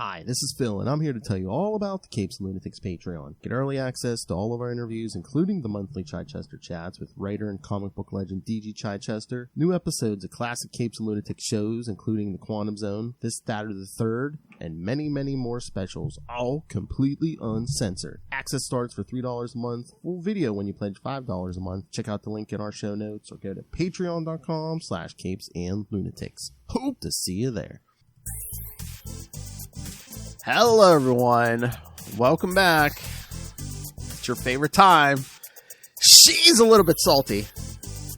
Hi, this is Phil, and I'm here to tell you all about the Capes and Lunatics Patreon. Get early access to all of our interviews, including the monthly Chichester chats with writer and comic book legend D.G. Chichester, new episodes of classic Capes and Lunatics shows, including The Quantum Zone, This, That, or the Third, and many, many more specials, all completely uncensored. Access starts for $3 a month, full video when you pledge $5 a month. Check out the link in our show notes, or go to patreon.com/CapesandLunatics. Hope to see you there. Hello, everyone. Welcome back. It's your favorite time. She's a little bit salty.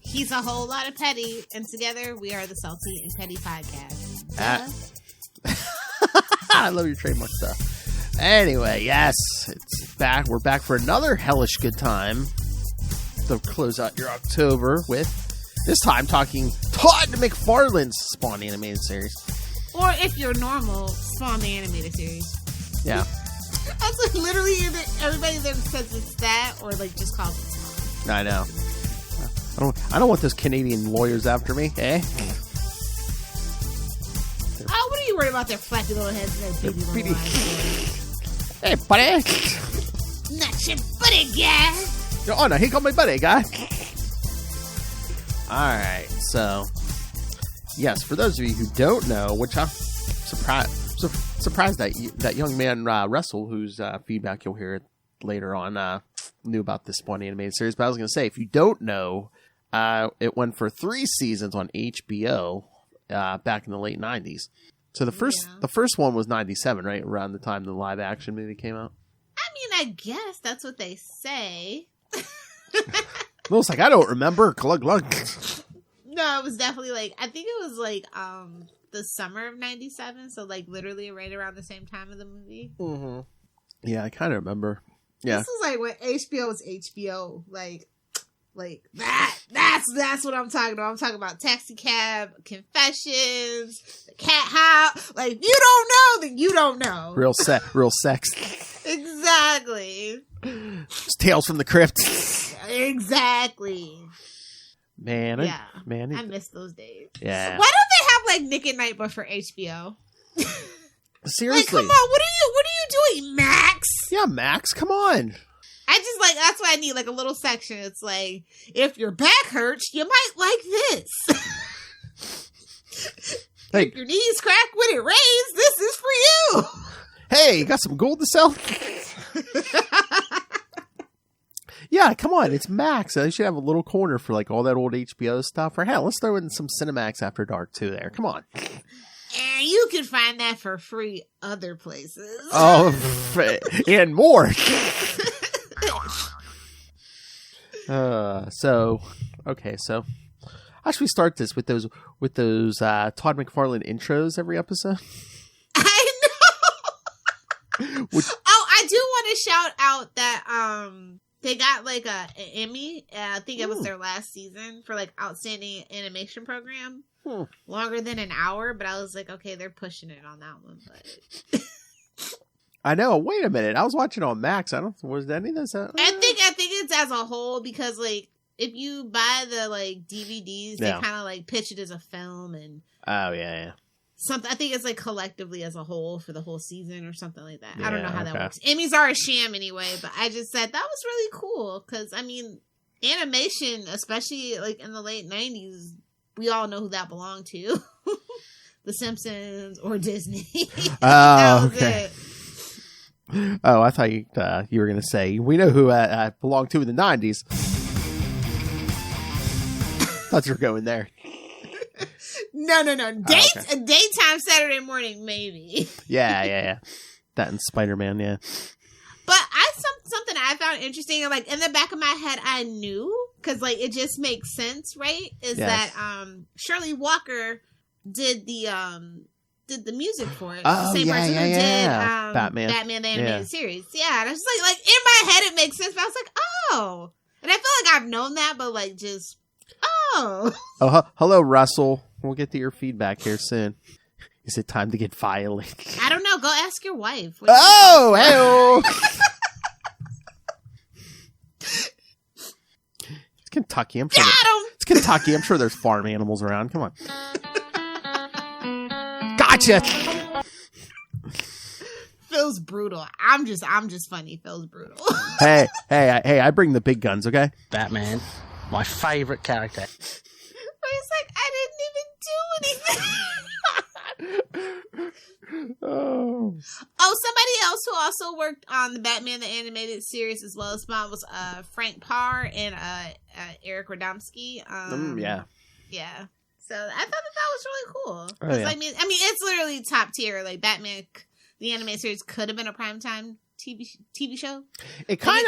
He's a whole lot of petty, and together we are the Salty and Petty Podcast. I love your trademark stuff. Anyway, yes, it's back. We're back for another hellish good time to close out your October with, this time, talking Todd McFarlane's Spawn animated series. Or if you're normal, Spawn the animated series. Yeah. That's like literally everybody that says it's that, or like just calls it Spawn. I know. I don't want those Canadian lawyers after me, eh? Oh, what are you worried about their flappy little heads and their baby little eyes? Hey, buddy. Not your buddy, guy. Oh, no, he called my buddy, guy. All right, so... Yes, for those of you who don't know, which I'm surprised that young man, Russell, whose feedback you'll hear later on, knew about this Spawn animated series. But I was going to say, if you don't know, it went for 3 seasons on HBO back in the late 90s. So the first one was 97, right? Around the time the live action movie came out. I mean, I guess that's what they say. Looks like I don't remember. Glug glug. No, it was definitely I think it was the summer of 97, so literally right around the same time of the movie. Mm-hmm. Yeah, I kind of remember. Yeah. This was when HBO was HBO. That's what I'm talking about. I'm talking about Taxi Cab, Confessions, The Cat House. You don't know, then you don't know. Real sex. Exactly. Tales from the Crypt. exactly. Man, yeah. I miss those days. Yeah. Why don't they have Nick at Night but for HBO? Seriously. Come on, what are you doing, Max? Yeah, Max, come on. I just that's why I need a little section. It's if your back hurts, you might like this. Hey. If your knees crack when it rains, this is for you. Hey, you got some gold to sell? Yeah, come on, it's Max. They should have a little corner for all that old HBO stuff. Or hell, let's throw in some Cinemax After Dark too there. Come on. And you can find that for free other places. Oh, and more. So how should we start this with those Todd McFarlane intros every episode? I know. I do want to shout out that they got an Emmy. I think it was their last season for outstanding animation program. Longer than an hour, but I was okay, they're pushing it on that one. But I know. Wait a minute, I was watching on Max. Was any of this? I think it's as a whole because if you buy the DVDs, they kind of pitch it as a film and something. I think it's collectively as a whole for the whole season or something like that. I don't know how that works. Emmys are a sham anyway, but I just said that was really cool because animation, especially in the late 90s, we all know who that belonged to. The Simpsons or Disney. Oh, okay. It. Oh, I thought you were going to say, we know who belonged to in the 90s. Thought you were going there. No. Daytime Saturday morning, maybe. Yeah. That and Spider-Man, yeah. But something I found interesting, in the back of my head, I knew, because it just makes sense, right? Is that Shirley Walker did the music for it. Oh, the same person who did Batman the animated series. Yeah, and I was just in my head it makes sense, but I was oh, and I feel I've known that, but just oh. Oh, hello, Russell. We'll get to your feedback here soon. Is it time to get violent? I don't know. Go ask your wife. Oh, hey! It's Kentucky. I'm sure. It's Kentucky. I'm sure there's farm animals around. Come on. Gotcha. Phil's brutal. I'm just funny. Phil's brutal. hey, I bring the big guns, okay? Batman, my favorite character. He's like, I didn't even do anything. Oh, somebody else who also worked on the Batman the Animated Series as well as Spawn was Frank Parr and Eric Radomski. yeah. Yeah. So I thought that was really cool. Oh, yeah. I mean, it's literally top tier. Like Batman, the Animated Series could have been a primetime TV show. It kind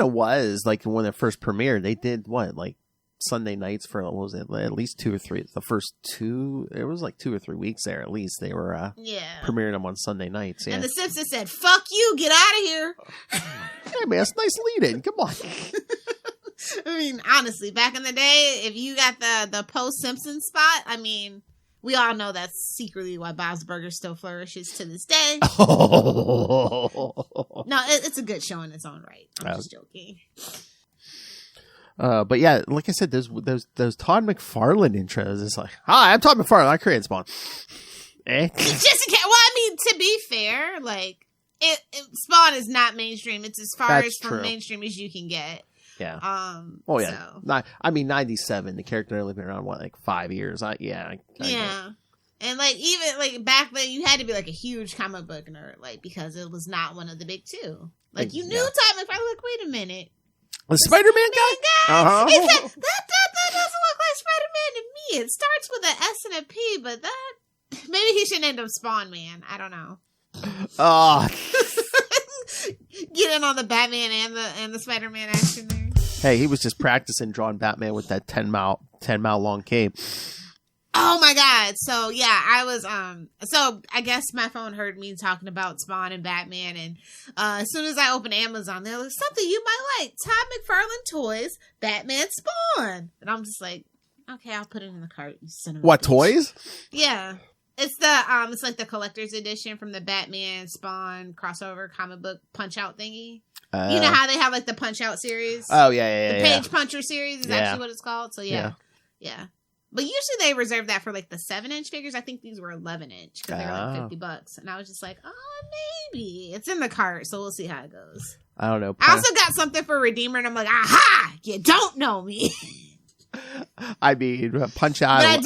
of was like when it first premiered. They did like Sunday nights for, what was it, at least 2 or 3. The first 2, it was like 2 or 3 weeks there at least. They were premiering them on Sunday nights. Yeah. And the Simpsons said, "Fuck you, get out of here." Hey man, it's nice lead-in. Come on. I mean, honestly, back in the day, if you got the post Simpsons spot, I mean, we all know that's secretly why Bob's Burgers still flourishes to this day. No, it's a good show in its own right. I'm just joking. But yeah, like I said, those Todd McFarlane intros. It's like, hi, I'm Todd McFarlane. I created Spawn. I mean, to be fair, like Spawn is not mainstream. It's as far as from mainstream as you can get. Yeah. Oh yeah. So. 97. The character only been around like 5 years. Yeah. And like even like back then, you had to be like a huge comic book nerd, like because it was not one of the big two. Like you knew Todd McFarlane. Like, wait a minute. The Spider-Man guy? Uh-huh. That doesn't look like Spider-Man to me. It starts with an S and a P, but that... Maybe he should end up Spawn Man. I don't know. Get in on the Batman and the Spider-Man action there. Hey, he was just practicing drawing Batman with that 10 mile long cape. Oh my god. So yeah, I was so I guess my phone heard me talking about Spawn and Batman, and as soon as I opened Amazon, they're like, something you might like. Todd McFarlane toys, Batman Spawn. And I'm just like, okay, I'll put it in the cart, you son of a What, bitch. toys? Yeah. It's the it's like the collector's edition from the Batman Spawn crossover comic book punch out thingy. You know how they have like the punch out series? Oh yeah. The page puncher series is actually what it's called. So yeah. But usually they reserve that for like the 7-inch figures. I think these were 11-inch because they were like $50. And I was just like, maybe it's in the cart, so we'll see how it goes. I don't know. I also got something for Redeemer, and I'm like, aha! You don't know me. I mean, punch out. But I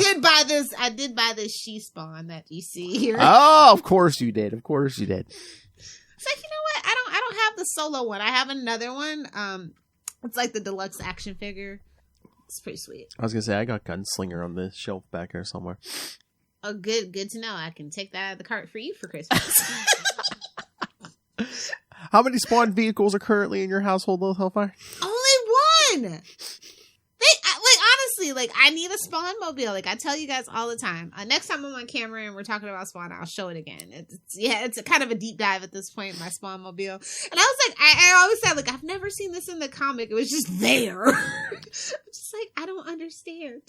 did buy this She Spawn that you see here. Oh, of course you did. It's like, you know what? I don't have the solo one. I have another one. It's like the deluxe action figure. It's pretty sweet. I was gonna say I got Gunslinger on the shelf back here somewhere. Oh, good to know. I can take that out of the cart for you for Christmas. How many Spawn vehicles are currently in your household, Lilith Hellfire? Only one. Honestly, like I need a Spawn mobile. Like I tell you guys all the time. Next time I'm on camera and we're talking about Spawn, I'll show it again. It's a kind of a deep dive at this point. My Spawn mobile, and I was like, I always said like I've never seen this in the comic. It was just there. I'm just like I don't understand.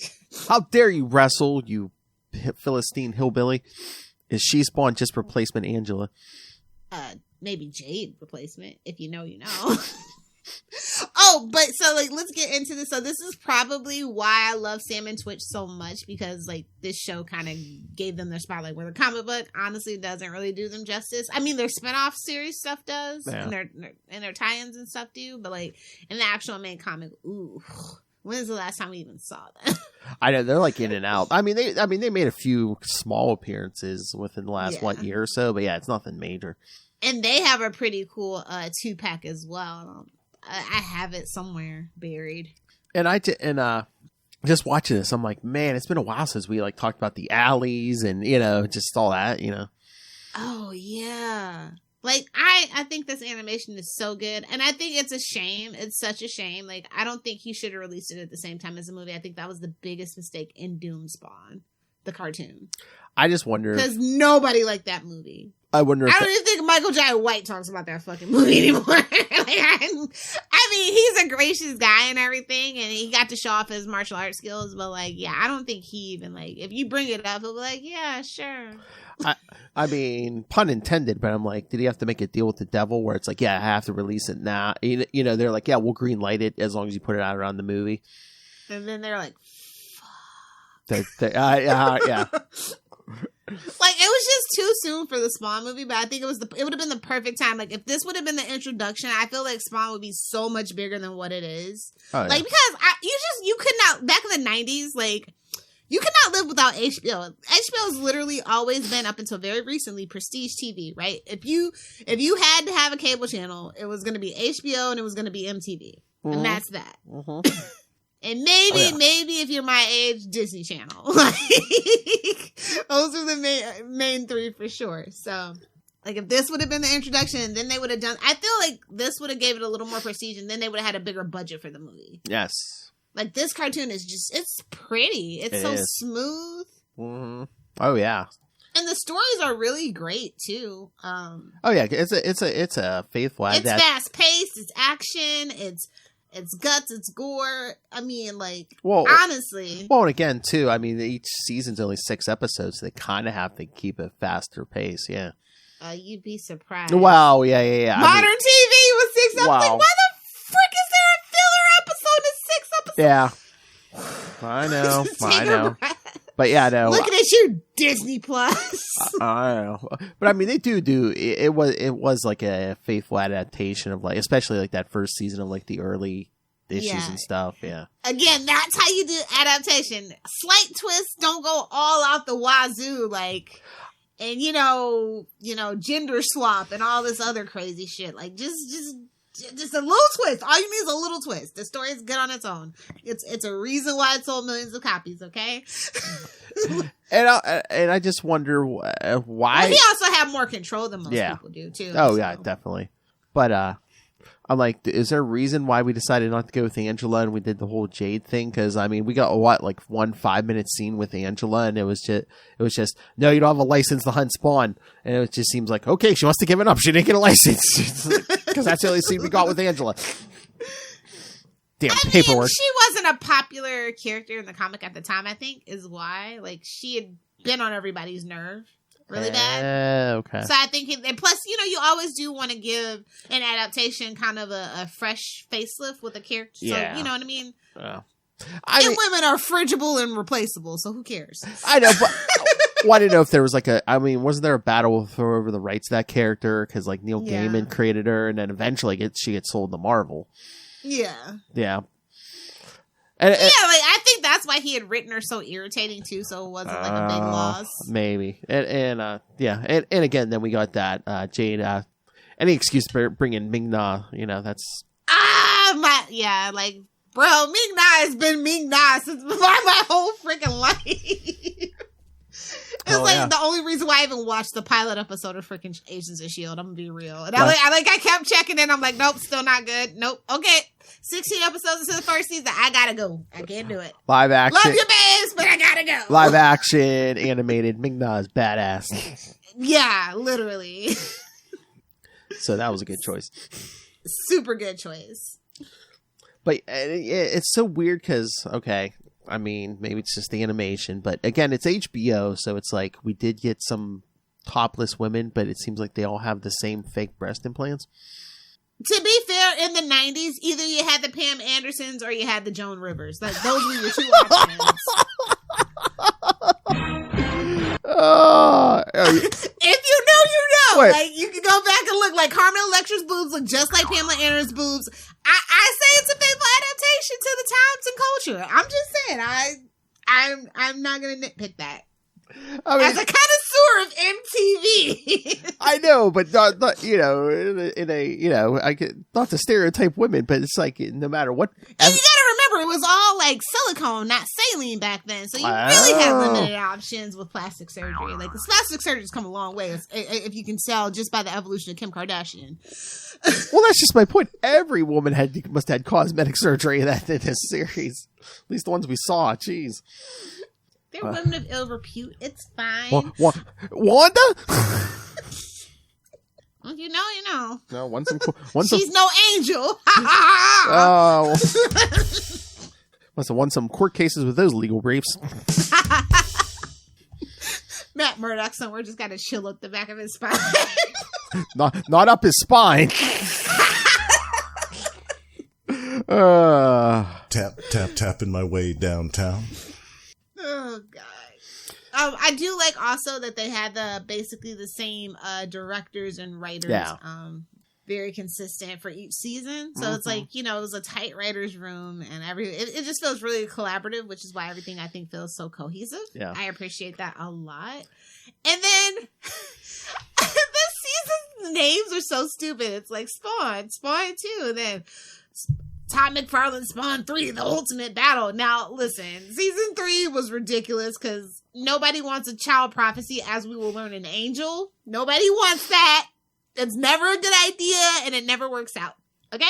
How dare you wrestle, you Philistine hillbilly? Is She Spawn just replacement Angela? Maybe Jade replacement. If you know, you know. Oh, but so like let's get into this. So this is probably why I love Sam and Twitch so much, because like this show kind of gave them their spotlight, where the comic book honestly doesn't really do them justice. I mean, their spinoff series stuff does, and their tie-ins and stuff do, but like in the actual main comic, ooh, when's the last time we even saw them? I know they're like in and out. I mean they made a few small appearances within the last year or so, but yeah, it's nothing major. And they have a pretty cool 2-pack as well. I have it somewhere buried. And just watching this, I'm like, man, it's been a while since we like talked about the alleys and just all that, Oh yeah, like I think this animation is so good, and I think it's a shame. It's such a shame. Like I don't think he should have released it at the same time as the movie. I think that was the biggest mistake in Doom Spawn, the cartoon. I just wonder because nobody liked that movie. I wonder. I don't even think Michael Jai White talks about that fucking movie anymore. I mean, he's a gracious guy and everything, and he got to show off his martial arts skills. But like, yeah, I don't think he even like. If you bring it up, he'll be like, yeah, sure. I mean, pun intended, but I'm like, did he have to make a deal with the devil where it's like, yeah, I have to release it now? They're like, yeah, we'll green light it as long as you put it out around the movie. And then they're like, fuck. Yeah. Like, it was just too soon for the Spawn movie, but I think it would have been the perfect time. Like, if this would have been the introduction, I feel like Spawn would be so much bigger than what it is. Oh, yeah. Like, because you could not, back in the 90s, like, you could not live without HBO. HBO has literally always been, up until very recently, prestige TV, right? If you had to have a cable channel, it was going to be HBO and it was going to be MTV. Mm-hmm. And that's that. Mm-hmm. And maybe if you're my age, Disney Channel. Like, those are the main three for sure. So, like, if this would have been the introduction, then they would have done. I feel like this would have gave it a little more prestige, and then they would have had a bigger budget for the movie. Yes. Like, this cartoon is it's pretty. It's so smooth. Mm-hmm. Oh yeah. And the stories are really great too. Oh yeah, it's a faithful. It's fast paced. It's action. It's guts, it's gore. I mean, like, honestly. Well, and again, too, I mean, each season's only 6 episodes, so they kind of have to keep a faster pace, yeah. You'd be surprised. Wow, yeah. Modern TV was 6 episodes. Wow. Like, why the frick is there a filler episode in 6 episodes? Yeah. I know. But yeah, no. Looking at you, Disney Plus. I don't know. But I mean, they do it was like a faithful adaptation of, like, especially like that first season of, like, the early issues and stuff. Yeah. Again, that's how you do adaptation. Slight twists, don't go all out the wazoo, like, and you know, gender swap and all this other crazy shit. Like, just a little twist. All you need is a little twist. The story is good on its own. It's a reason why it sold millions of copies. Okay. and I just wonder why. Well, he also had more control than most people do too. Oh yeah, definitely. But I'm like, is there a reason why we decided not to go with Angela and we did the whole Jade thing? Because I mean, we got like 1 5-minute scene with Angela, and it was just no, you don't have a license to hunt Spawn, and it just seems like, okay, she must have given up. She didn't get a license because that's the only scene we got with Angela. Damn paperwork. She wasn't a popular character in the comic at the time, I think, is why. Like, she had been on everybody's nerve really bad. Okay. So I think, and plus, you always do want to give an adaptation kind of a fresh facelift with a character. Yeah. So, you know what I mean? Yeah. Women are frigible and replaceable, so who cares? I know, but well, I didn't know if there was wasn't there a battle for over the rights to that character? Because, like, Neil Gaiman created her, and then eventually she gets sold to Marvel. Yeah. Yeah. Like, I think that's why he had written her so irritating too, so it wasn't like a big loss. Maybe. And again, then we got that Jade. Any excuse for bringing Ming-Na, that's like, bro, Ming-Na has been Ming-Na since my whole freaking life. It's the only reason why I even watched the pilot episode of freaking Agents of S.H.I.E.L.D. I'm gonna be real. And I kept checking in. I'm like, nope, still not good. Nope. Okay. 16 episodes into the first season. I gotta go. I can't do it. Live action. Love you, babes, but I gotta go. Live action, animated. Ming-Na is badass. Yeah, literally. So that was a good choice. Super good choice. But it's so weird because, okay, I mean, maybe it's just the animation, but again, it's HBO, so it's like we did get some topless women, but it seems like they all have the same fake breast implants. To be fair, in the 90s, either you had the Pam Andersons or you had the Joan Rivers. Like, those were your two options. If you know, you know. Wait. Like, you can go back and look. Like, Carmen Electra's boobs look just like Pamela Anderson's boobs. I say it's a faithful adaptation to the times and culture. I'm just saying, I'm not going to nitpick that. I mean, as a connoisseur of MTV. I know, but not in a I get not to stereotype women, but it's like no matter what. And you gotta remember, it was all like silicone, not saline back then, so you really had limited options with plastic surgery. Like, the plastic surgery's come a long way, if you can tell just by the evolution of Kim Kardashian. Well, that's just my point. Every woman must have had cosmetic surgery in this series. At least the ones we saw. Jeez. They're women of ill repute. It's fine. Wanda? You know. No, she's no angel. Oh. Must have won some court cases with those legal briefs. Matt Murdock somewhere just got to chill up the back of his spine. not up his spine. Tapping my way downtown. Oh, God. I I do like also that they had basically the same directors and writers. Yeah. Very consistent for each season. So it's like, it was a tight writer's room and it just feels really collaborative, which is why everything I think feels so cohesive. Yeah. I appreciate that a lot. And then this season's names are so stupid. It's like Spawn 2, and then Todd McFarlane Spawn 3, the ultimate battle. Now, listen, season 3 was ridiculous because nobody wants a child prophecy, as we will learn in Angel. Nobody wants that. It's never a good idea, and it never works out. Okay?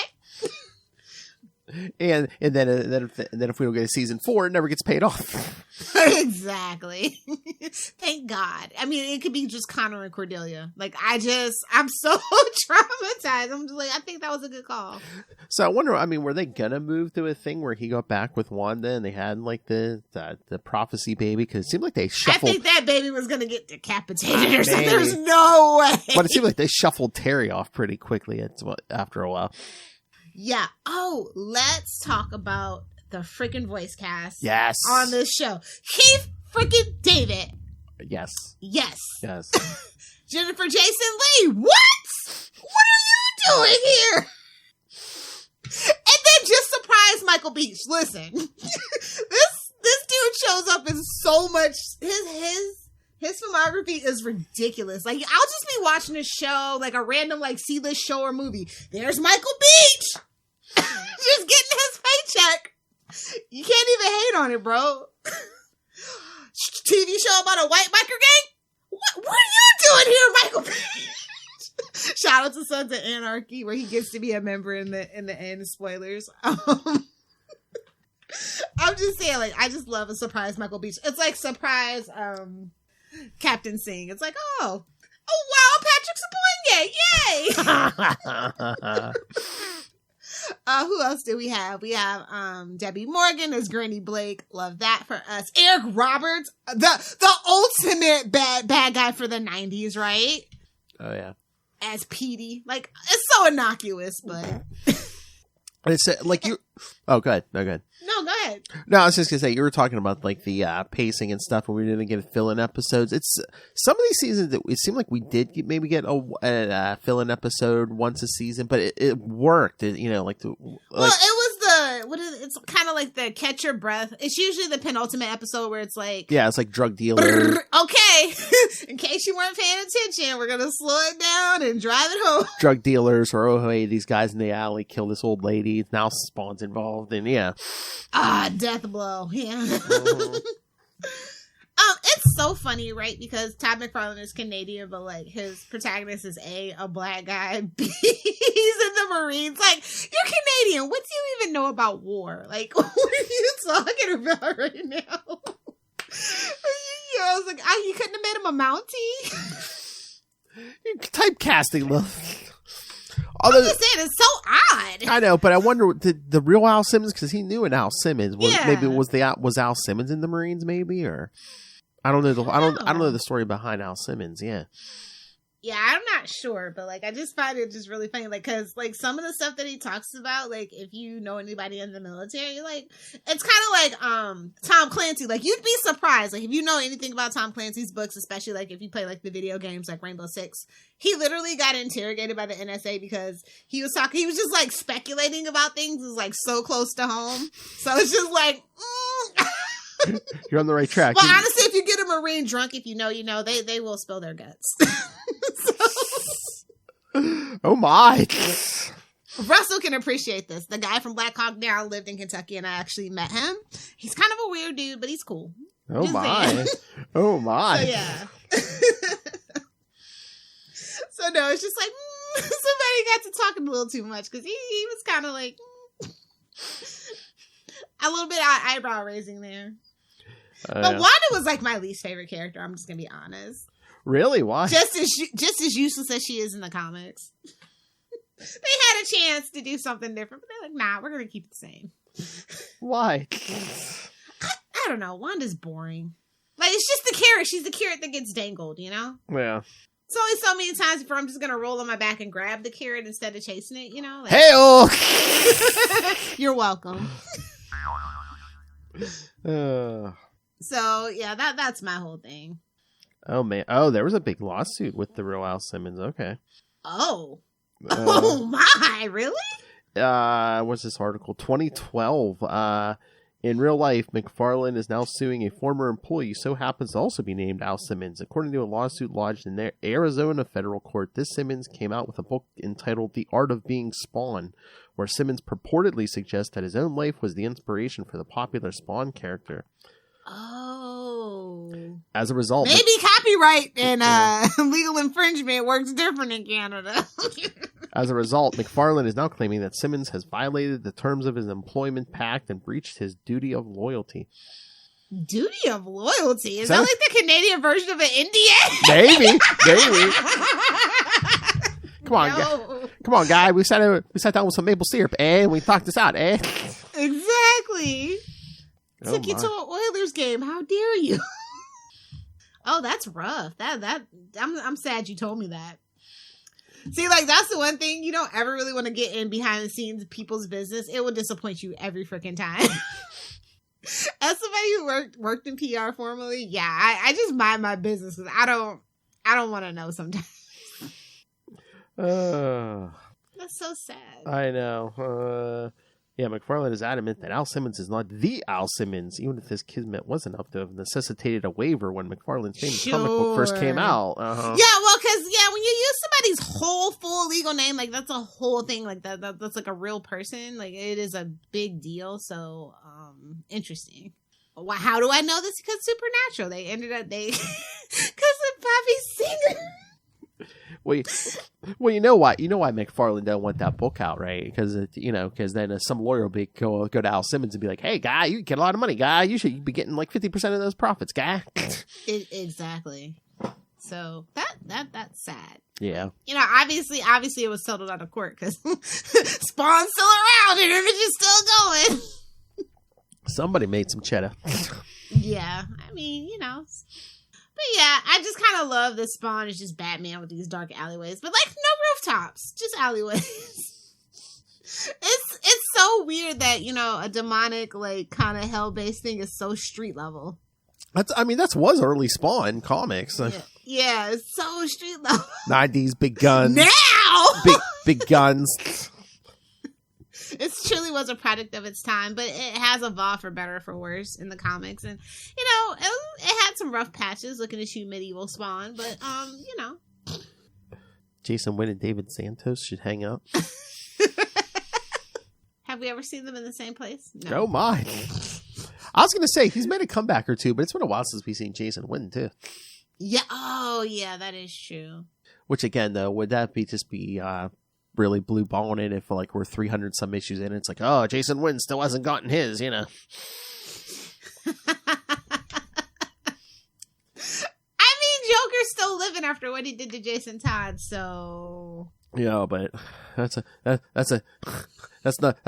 And then if we don't get a season 4, it never gets paid off. Exactly. Thank God. I mean, it could be just Connor and Cordelia. Like, I'm so traumatized. I'm just like, I think that was a good call. So I wonder, were they gonna move to a thing where he got back with Wanda and they had like the prophecy baby? Because it seemed like they shuffled. I think that baby was gonna get decapitated or something. There's no way. But it seemed like they shuffled Terry off pretty quickly after a while. Yeah. Oh, let's talk about the freaking voice cast. Yes. On this show. Keith freaking David. Yes. Yes. Yes. Jennifer Jason Leigh. What? What are you doing here? And then just surprise Michael Beach. Listen, this dude shows up in so much. His filmography is ridiculous. Like, I'll just be watching a show, like a random, like, C-list show or movie. There's Michael Beach! Just getting his paycheck. You can't even hate on it, bro. TV show about a white biker gang? What are you doing here, Michael Beach? Shout out to Sons of Anarchy, where he gets to be a member in the end. Spoilers. I'm just saying, like, I just love a surprise Michael Beach. It's like surprise, Captain Singh. It's like, oh wow, Patrick Swayze, yay! Who else do we have? We have Debbie Morgan as Granny Blake. Love that for us. Eric Roberts, the ultimate bad guy for the 90s, right? Oh yeah. As Petey, like, it's so innocuous, but it's like you. Oh, good. No, good. No, go ahead. No, I was just gonna say, you were talking about like the pacing and stuff, and we didn't get fill-in episodes. It's some of these seasons that it seemed like we did maybe get a fill-in episode once a season, but it worked. It, like the well, it was it's kind of like the catch your breath. It's usually the penultimate episode where it's like, yeah, it's like drug dealer. Okay, in case you weren't paying attention, we're gonna slow it down and drive it home. Drug dealers, or hey, these guys in the alley kill this old lady. Now Spawn's involved, and yeah. Death blow. Yeah. It's so funny, right? Because Todd McFarlane is Canadian, but like his protagonist is a black guy. B, he's in the Marines. Like, you're Canadian. What do you even know about war? Like, what are you talking about right now? I was like, you couldn't have made him a Mountie? You're typecasting, love. I'm just saying, it's so odd. I know, but I wonder, did the real Al Simmons, because he knew an Al Simmons, maybe was Al Simmons in the Marines, maybe, or I don't know. I don't know the story behind Al Simmons. Yeah. Yeah, I'm not sure, but like I just find it just really funny, like because like some of the stuff that he talks about, like if you know anybody in the military, like it's kind of like Tom Clancy. Like you'd be surprised, like if you know anything about Tom Clancy's books, especially like if you play like the video games like Rainbow Six. He literally got interrogated by the NSA because he was just like speculating about things. It was like so close to home, so it's just like. You're on the right track. Well, honestly, if you get a Marine drunk, if you know, they will spill their guts. Oh my! Russell can appreciate this. The guy from Black Hawk Down lived in Kentucky, and I actually met him. He's kind of a weird dude, but he's cool. Oh my! Oh my! So, yeah. So no, it's just like somebody got to talking a little too much because he was kind of like a little bit eyebrow raising there. But Wanda was like my least favorite character. I'm just gonna be honest. Really? Why? Just as useless as she is in the comics. They had a chance to do something different, but they're like, nah, we're gonna keep it the same. Why? I don't know. Wanda's boring. Like it's just the carrot. She's the carrot that gets dangled, you know? Yeah. It's only so many times before I'm just gonna roll on my back and grab the carrot instead of chasing it, you know? Like, hey-oh! You're welcome. So yeah, that's my whole thing. Oh, man. Oh, there was a big lawsuit with the real Al Simmons. Okay. Oh. Oh, my. Really? What's this article? 2012. In real life, McFarlane is now suing a former employee who so happens to also be named Al Simmons. According to a lawsuit lodged in their Arizona federal court, this Simmons came out with a book entitled The Art of Being Spawn, where Simmons purportedly suggests that his own life was the inspiration for the popular Spawn character. Oh. As a result... Maybe copyright and legal infringement works different in Canada. As a result, McFarlane is now claiming that Simmons has violated the terms of his employment pact and breached his duty of loyalty. Duty of loyalty? Is that like the Canadian version of an NDA? Maybe. Come on, guy. We sat down with some maple syrup, and we talked this out, Exactly. Took you to an Oilers game. How dare you? Oh, that's rough. I'm sad you told me that. See, like, that's the one thing you don't ever really want to get in behind the scenes of people's business. It will disappoint you every freaking time. As somebody who worked in PR formerly, yeah, I just mind my business because I don't want to know sometimes. That's so sad. I know. Yeah, McFarlane is adamant that Al Simmons is not the Al Simmons, even if this kismet was enough to have necessitated a waiver when McFarlane's famous comic book first came out. Yeah, well, because, when you use somebody's whole full legal name, like, that's a whole thing, like, that's like a real person. Like, it is a big deal, so, interesting. Well, how do I know this? Because Supernatural, because of Bobby Singer. Well, you know why McFarlane don't want that book out, right? Because then some lawyer will go to Al Simmons and be like, "Hey, guy, you get a lot of money, guy. You should be getting like 50% of those profits, guy." Exactly. So that's sad. Yeah. Obviously it was settled out of court because Spawn's still around and Image is still going. Somebody made some cheddar. Yeah, I mean, But yeah, I just kind of love that Spawn is just Batman with these dark alleyways. But, like, no rooftops, just alleyways. It's so weird that, a demonic, like, kind of hell-based thing is so street level. That was early Spawn comics. Yeah, it's so street level. 90s, big guns. Now! Big guns. It truly was a product of its time, but it has evolved for better or for worse in the comics. And, it had some rough patches looking to shoot medieval Spawn, but, Jason Wynn and David Santos should hang out. Have we ever seen them in the same place? No. Oh, my. I was going to say, he's made a comeback or two, but it's been a while since we've seen Jason Wynn, too. Yeah. Oh, yeah, that is true. Which, again, though, would that be really blue balling it if we're 300 some issues in? It's like, oh, Jason Wynn still hasn't gotten his, I mean, Joker's still living after what he did to Jason Todd, so yeah, but that's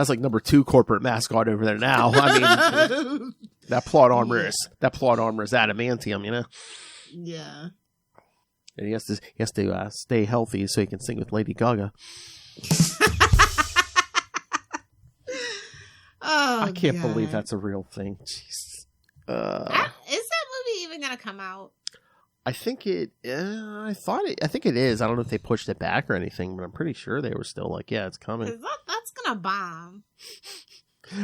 like number 2 corporate mascot over there now. I mean, that plot armor is adamantium, Yeah. And he has to stay healthy so he can sing with Lady Gaga. Oh, I can't believe that's a real thing. Jeez. Is that movie even gonna come out? I think it. I think it is. I don't know if they pushed it back or anything, but I'm pretty sure they were still like, "Yeah, it's coming." That's gonna bomb.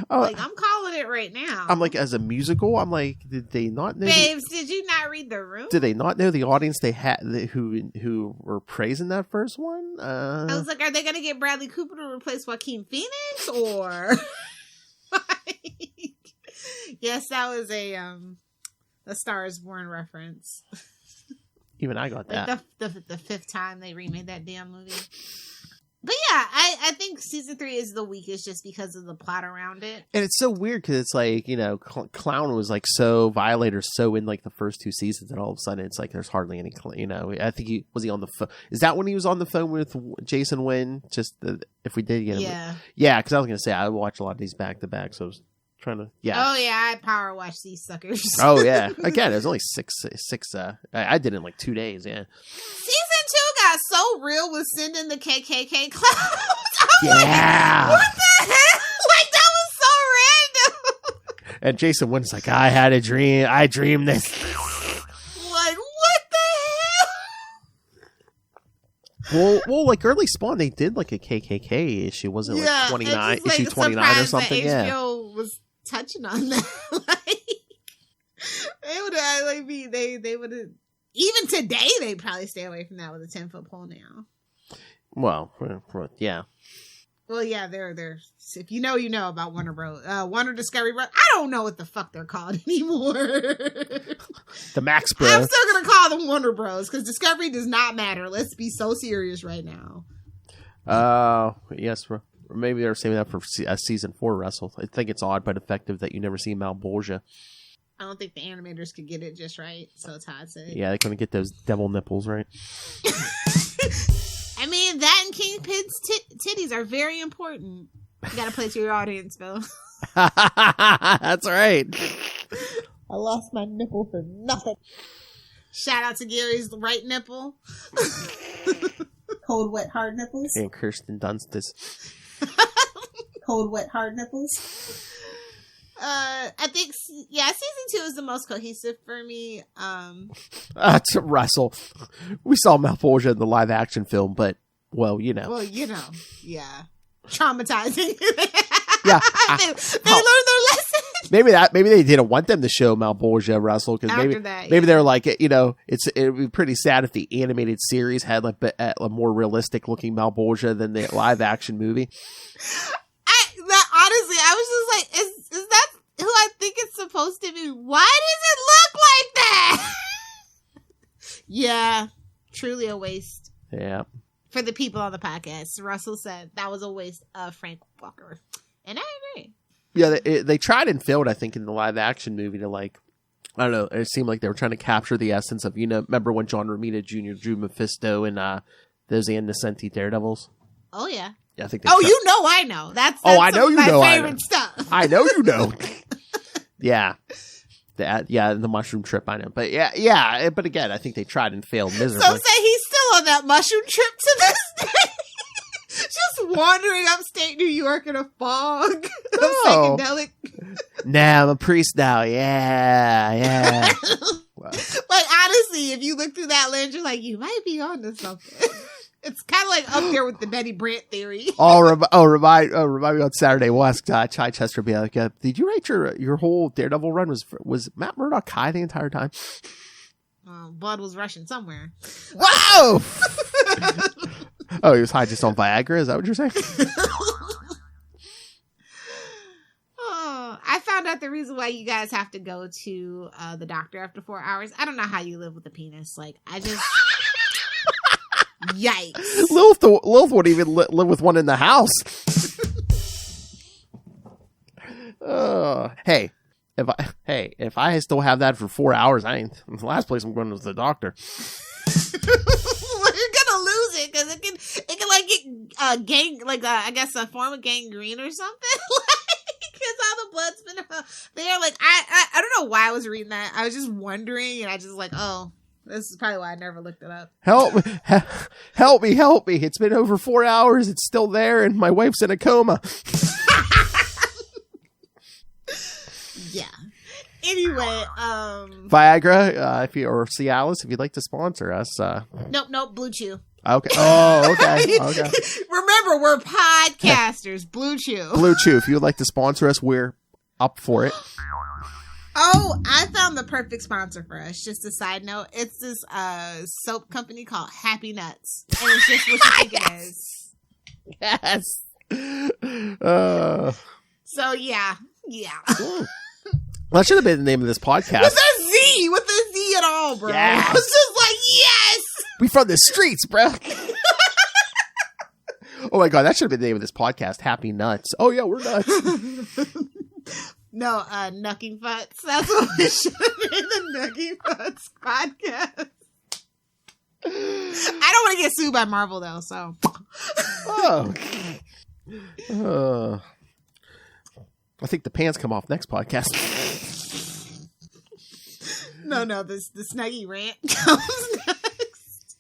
Oh, I'm calling it right now. I'm like, as a musical, I'm like, did they not know? Babes, did you not read the room? Did they not know the audience they had who were praising that first one? I was like, are they gonna get Bradley Cooper to replace Joaquin Phoenix or? Yes, that was a Star is Born reference. Even I got that. The fifth time they remade that damn movie. But yeah, I think season 3 is the weakest just because of the plot around it. And it's so weird because it's like, Clown was like so Violator so in like the first 2 seasons, and all of a sudden it's like there's hardly any, I think he on the phone. Is that when he was on the phone with Jason Wynn? If we did get him. Yeah. Yeah, because I was going to say, I watch a lot of these back to back, so I was trying to, yeah. Oh yeah, I power watch these suckers. Oh yeah. Again, it was only six, I did it in like 2 days, yeah. Season 2 got so real with sending the KKK clowns. Yeah. Like, what the hell? Like, that was so random. And Jason Wynn's like, I had a dream. I dreamed this. Like, what the Well, like early Spawn, they did like a KKK issue, wasn't it? Like 29, issue 29 or something. That HBO was touching on that. Like, they would like be they would have even today. They probably stay away from that with a 10-foot pole now. Well, yeah. Well, yeah, they're if you know about Warner Bros. Warner Discovery Bros. I don't know what the fuck they're called anymore. The Max Bros. I'm still gonna call them Warner Bros. Because Discovery does not matter. Let's be so serious right now. Yes, maybe they're saving that for season 4 wrestle. I think it's odd but effective that you never see Malbolgia. I don't think the animators could get it just right. So Todd said, yeah, they couldn't get those devil nipples right. I mean, that and Kingpin's titties are very important. You gotta play to your audience, Phil. That's right. I lost my nipple for nothing. Shout out to Gary's right nipple. Cold, wet, hard nipples. And Kirsten Dunst's. Cold, wet, hard nipples. I think, yeah, season 2 is the most cohesive for me. It's a wrestle. We saw Malbolgia in the live action film, but yeah. Yeah. Traumatizing. Yeah. They learned their lesson. Maybe they didn't want them to show Malbolgia wrestle because maybe they're like, it'd be pretty sad if the animated series had like a more realistic looking Malbolgia than the live action movie. Honestly, I was just like, is that who I think it's supposed to be? Why does it look like that? Yeah, truly a waste. Yeah. For the people on the podcast, Russell said that was a waste of Frank Walker. And I agree. Yeah, they tried and failed, I think, in the live action movie to I don't know, it seemed like they were trying to capture the essence of, remember when John Romita Jr. drew Mephisto in those Innocenti Daredevils? Oh, yeah. Yeah, I think I know. That's I know my favorite stuff. I know you know. Yeah. The mushroom trip, I know. But yeah, but again, I think they tried and failed miserably. So say he's still on that mushroom trip to this day. Just wandering upstate New York in a fog of psychedelic. Nah, I'm a priest now. Yeah. Wow. Like, honestly, if you look through that lens, you're like, you might be onto something. It's kind of like up there with the Betty Brant theory. Remind me on Saturday West, Chichester be like, did you write your whole Daredevil run? Was Matt Murdock high the entire time? Blood was rushing somewhere. Wow! Oh, he was high just on Viagra? Is that what you're saying? I found out the reason why you guys have to go to the doctor after 4 hours. I don't know how you live with a penis. Like, I just... Yikes. Lilith wouldn't even live with one in the house. Hey, if I still have that for 4 hours, the last place I'm going is the doctor. Well, you're gonna lose it because it can like get I guess a form of gangrene or something. Because all the blood's been there. Like I don't know why I was reading that. I was just wondering, and I just like, oh. This is probably why I never looked it up. Help me. It's been over 4 hours. It's still there, and my wife's in a coma. Yeah. Anyway, Viagra, or Cialis, if you'd like to sponsor us. Nope, Blue Chew. Okay. Oh, okay. Remember, we're podcasters. Blue Chew. Blue Chew, if you would like to sponsor us, we're up for it. Oh, I found the perfect sponsor for us. Just a side note. It's this soap company called Happy Nuts. And it's just what you think it is. Yes. So, yeah. Well, that should have been the name of this podcast. With a Z at all, bro. Yes. I was just like, yes. We from the streets, bro. Oh, my God. That should have been the name of this podcast. Happy Nuts. Oh, yeah, we're nuts. No, Nucking Futz. That's what we should have been, the Nucking Futz podcast. I don't want to get sued by Marvel, though, so. I think the pants come off next podcast. No, the Snuggie rant comes next.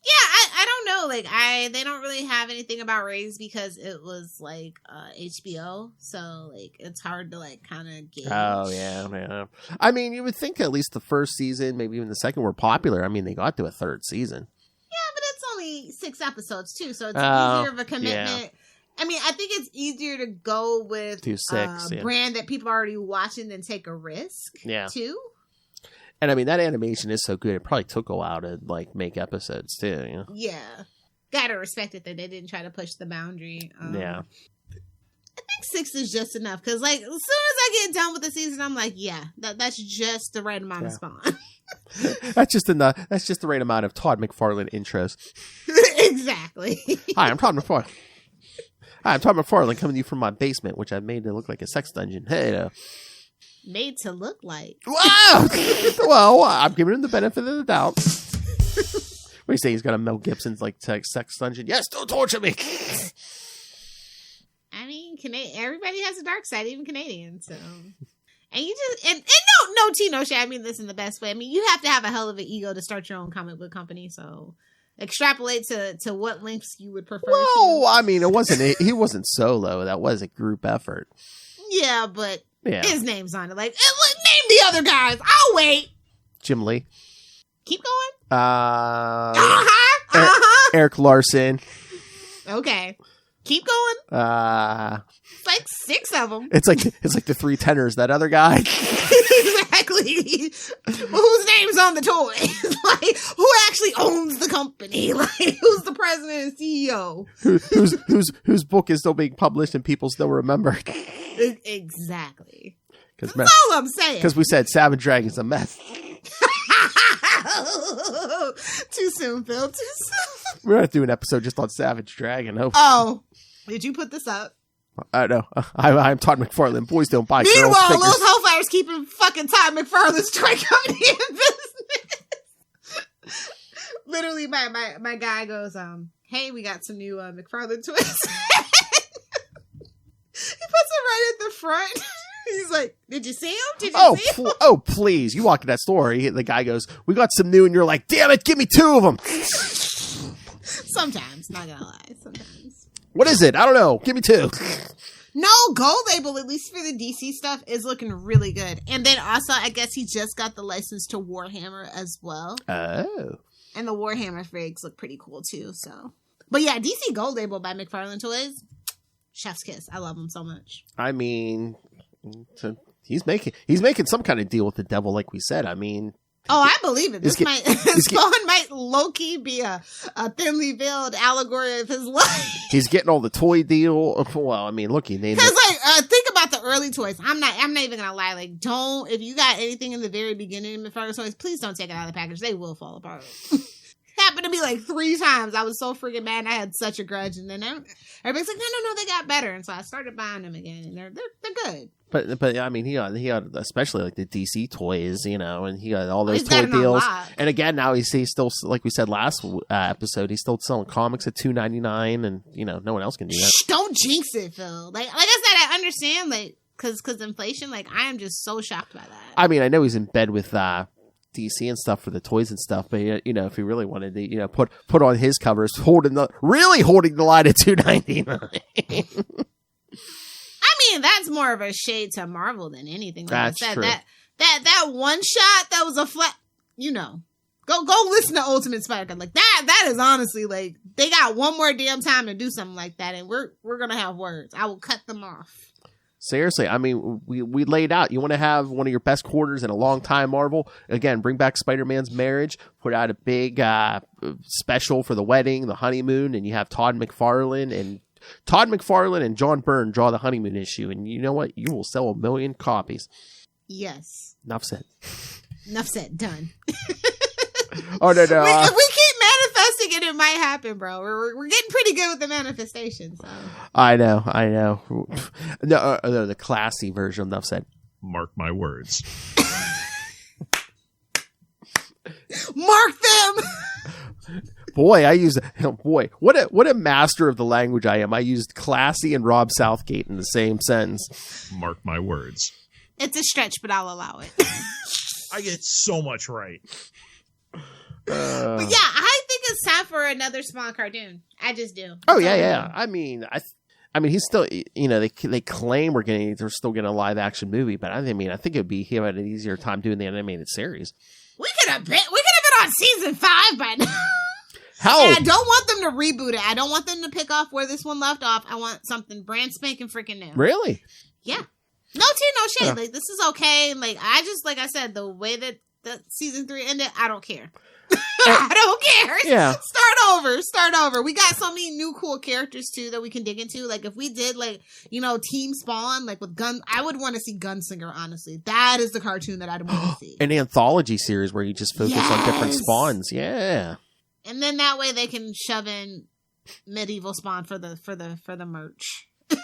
Yeah, I don't know. Like, they don't really have anything about Raised because it was like HBO, so like it's hard to like kind of gauge. Oh yeah. I mean, you would think at least the first season, maybe even the second, were popular. I mean, they got to a third season. only 6 episodes too, so it's easier of a commitment. Yeah. I mean, I think it's easier to go with a brand that people are already watching than take a risk. Yeah. Too. And I mean, that animation is so good. It probably took a while to like make episodes too. You know? Yeah. Gotta respect it that they didn't try to push the boundary. Yeah. I think 6 is just enough because, like, as soon as I get done with the season, I'm like, yeah, that's just the right amount of Spawn. That's just the right amount of Todd McFarlane intros. Exactly. Hi, I'm Todd McFarlane. Hi, I'm Todd McFarlane coming to you from my basement, which I've made to look like a sex dungeon. Hey, made to look like. Wow. Well, I'm giving him the benefit of the doubt. What do you say? He's got a Mel Gibson's like sex dungeon. Yes, don't torture me. I mean, everybody has a dark side, even Canadians. So, and you just and no tea, no shade. I mean this in the best way. I mean, you have to have a hell of an ego to start your own comic book company. So, extrapolate to what lengths you would prefer. Well, I mean, he wasn't solo. That was a group effort. Yeah, but his name's on it. Like, name the other guys. I'll wait. Jim Lee. Keep going. Eric Larson. Okay. Keep going. It's like 6 of them. It's like the 3 tenors. That other guy. Exactly. Well, whose name's on the toy? Like, who actually owns the company? Like, who's the president and CEO? Whose book is still being published and people still remember? Exactly. That's all I'm saying. Because we said Savage Dragon's a mess. Too soon, Phil. Too soon. We're going to do an episode just on Savage Dragon. Oh, did you put this up? I know. I'm Todd McFarlane. Boys don't buy Meanwhile, girls' figures. those Hellfire's keeping fucking Todd McFarlane's toy company in business. Literally, my guy goes, hey, we got some new McFarlane toys. He puts it right at the front. He's like, did you see him? Did you see him? Oh, please. You walk in that store. The guy goes, we got some new. And you're like, damn it, give me 2 of them. Sometimes, not gonna lie. Sometimes. What is it? I don't know. Give me 2. No, Gold Label, at least for the DC stuff, is looking really good. And then also, I guess he just got the license to Warhammer as well. Oh. And the Warhammer figs look pretty cool too. So, but yeah, DC Gold Label by McFarlane Toys, chef's kiss. I love them so much. I mean, he's making some kind of deal with the devil, like we said. I mean, oh, I believe it. Spawn might low-key be a thinly veiled allegory of his life. He's getting all the toy deal. Well, I mean, look, he named it. Because, think about the early toys. I'm not even gonna lie. Like, if you got anything in the very beginning of McFarlane Toys, please don't take it out of the package. They will fall apart. Happened to me like 3 times. I was so freaking mad. And I had such a grudge, and then everybody's like, no, they got better, and so I started buying them again, and they're good. But I mean, he got especially like the DC toys, you know, and he got all those toy deals. And again, now he's still, like we said last episode, he's still selling comics at $2.99, and you know, no one else can do that. Shh, don't jinx it, Phil. Like I said, I understand, like, because inflation. Like, I am just so shocked by that. I mean, I know he's in bed with DC and stuff for the toys and stuff, but you know, if he really wanted to, you know, put on his covers, holding the line at $2.99. I mean, that's more of a shade to Marvel than anything. Like that's I said, true. That one shot that was a flat, you know. Go listen to Ultimate Spider-Man. Like that is honestly like they got one more damn time to do something like that, and we're gonna have words. I will cut them off. Seriously, I mean, we laid out. You want to have one of your best quarters in a long time, Marvel? Again, bring back Spider-Man's marriage. Put out a big special for the wedding, the honeymoon, and you have Todd McFarlane and John Byrne draw the honeymoon issue, and you know what? You will sell 1 million copies. Yes. Enough said. Done. Oh no! We keep manifesting it. It might happen, bro. We're getting pretty good with the manifestation. So. I know. No, the classy version. Enough said. Mark my words. Mark them. Boy, what a master of the language I am. I used classy and Rob Southgate in the same sentence. Mark my words. It's a stretch, but I'll allow it. I get so much right. But yeah, I think it's time for another Spawn cartoon. I just do. Oh yeah. I mean, he's still, you know, they claim they're still getting a live action movie, but I think it'd be him at an easier time doing the animated series. We could have been on season 5 by now. How? And I don't want them to reboot it. I don't want them to pick off where this one left off. I want something brand spanking freaking new. Really? Yeah. No tea, no shade. Yeah. Like, this is okay. Like, I just, like I said, the way that season 3 ended, I don't care. I don't care. Yeah. Start over. We got so many new cool characters too that we can dig into. Like if we did like, Team Spawn, like with I would want to see Gunslinger, honestly. That is the cartoon that I'd want to see. An anthology series where you just focus on different spawns. Yeah. And then that way they can shove in medieval Spawn for the merch. But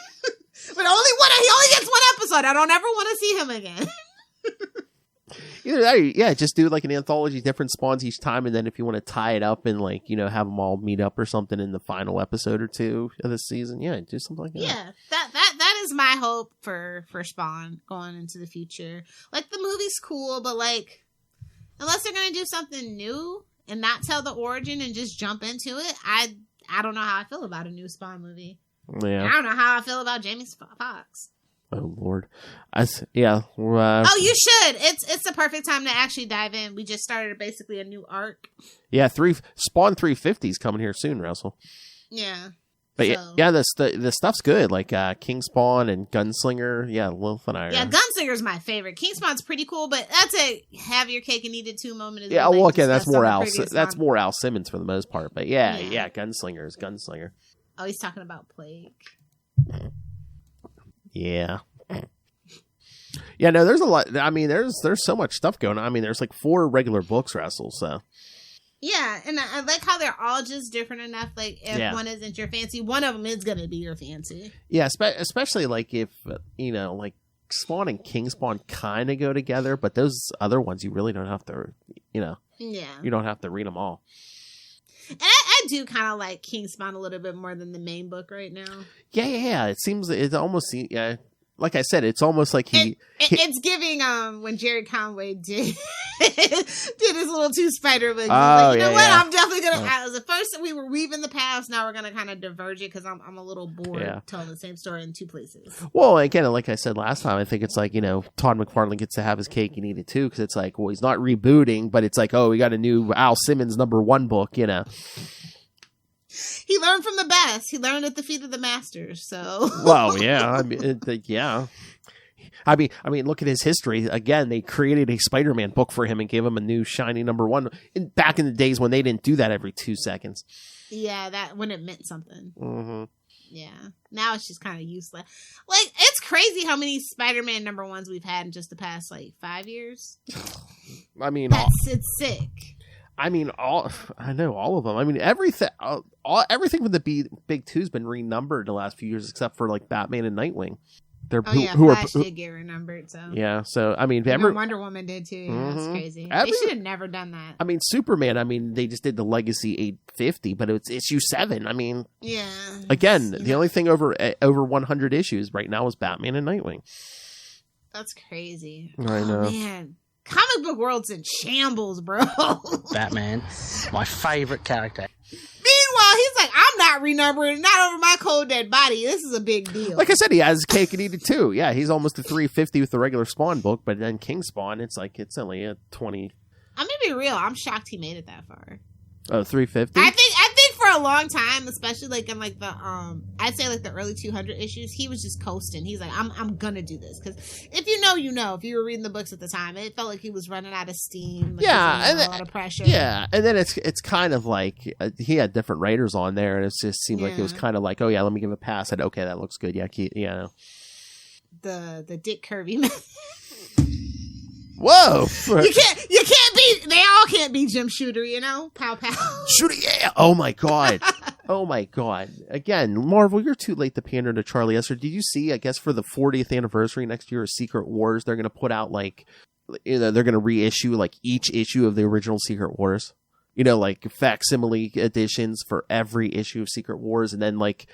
he only gets one episode. I don't ever want to see him again. Either that, yeah, just do like an anthology, different spawns each time, and then if you want to tie it up and like have them all meet up or something in the final episode or 2 of the season, yeah, do something like that. Yeah, that is my hope for Spawn going into the future. Like the movie's cool, but like unless they're gonna do something new and not tell the origin and just jump into it, I don't know how I feel about a new Spawn movie. Yeah, I don't know how I feel about Jamie Foxx. Oh Lord, Oh, you should. It's the perfect time to actually dive in. We just started basically a new arc. Yeah, Spawn 350 is coming here soon, Russell. Yeah, but the stuff's good. Like King Spawn and Gunslinger. Yeah, Lilith and I. Yeah, Gunslinger's my favorite. King Spawn's pretty cool, but that's a have your cake and eat it too moment. Yeah, well, again, that's more Al Simmons for the most part. But yeah, Gunslinger is Gunslinger. Oh, he's talking about Plague. Yeah. Yeah, no, there's a lot. I mean, there's so much stuff going on. I mean, there's like 4 regular books, Russell, so. Yeah, and I like how they're all just different enough. Like, if one isn't your fancy, one of them is going to be your fancy. Yeah, especially like if, like Spawn and King Spawn kind of go together, but those other ones you really don't have to, Yeah. You don't have to read them all. And I do kind of like King Spawn a little bit more than the main book right now. Yeah. It almost, like I said, it's almost like it's giving when Jerry Conway did his little 2 spider book. Oh, you know what? I'm definitely gonna. At first we were weaving the past. Now we're gonna kind of diverge it because I'm a little bored telling the same story in 2 places. Well, again, like I said last time, I think it's like Todd McFarlane gets to have his cake and eat it too, because it's like, well, he's not rebooting, but it's like, oh, we got a new Al Simmons #1 book, He learned from the best. He learned at the feet of the masters. So, well, yeah, I mean, yeah. I mean, look at his history. Again, they created a Spider-Man book for him and gave him a new shiny #1. Back in the days when they didn't do that every 2 seconds. Yeah, that when it meant something. Mm-hmm. Yeah. Now it's just kind of useless. Like, it's crazy how many Spider-Man #1s we've had in just the past 5 years. I mean, it's sick. I mean, I know all of them. I mean, everything from the big 2's been renumbered the last few years, except for like Batman and Nightwing. Flash did get renumbered. So yeah, so I mean, Wonder Woman did too. Yeah, that's crazy. They should have never done that. I mean, Superman. I mean, they just did the Legacy 850, but it's issue 7. I mean, yeah. Again, the only thing over 100 issues right now is Batman and Nightwing. That's crazy. I know, man. Comic book world's in shambles, bro. Batman, my favorite character. Meanwhile, he's like, I'm not renumbering, not over my cold dead body. This is a big deal. Like I said, he has his cake and eat it too. Yeah, he's almost a 350 with the regular Spawn book, but then King Spawn, it's only a 20. I'm gonna be real. I'm shocked he made it that far. Oh, 350? I think for a long time, especially like in like the I'd say like the early 200 issues, he was just coasting. He's like, I'm gonna do this, because if you know, if you were reading the books at the time, it felt like he was running out of steam. Like and a lot of pressure. Yeah, and then it's kind of like he had different writers on there, and it just seemed like it was kind of like, oh yeah, let me give a pass. I said, okay, that looks good. Yeah. The Dick Kirby method. Whoa! You can't be. They all can't be Jim Shooter, Pow pow. Shooter, yeah! Oh my god! Oh my god! Again, Marvel, you're too late to pander to Charlie Esther. Did you see? I guess for the 40th anniversary next year of Secret Wars, they're going to put out like, they're going to reissue like each issue of the original Secret Wars. Like facsimile editions for every issue of Secret Wars, and then like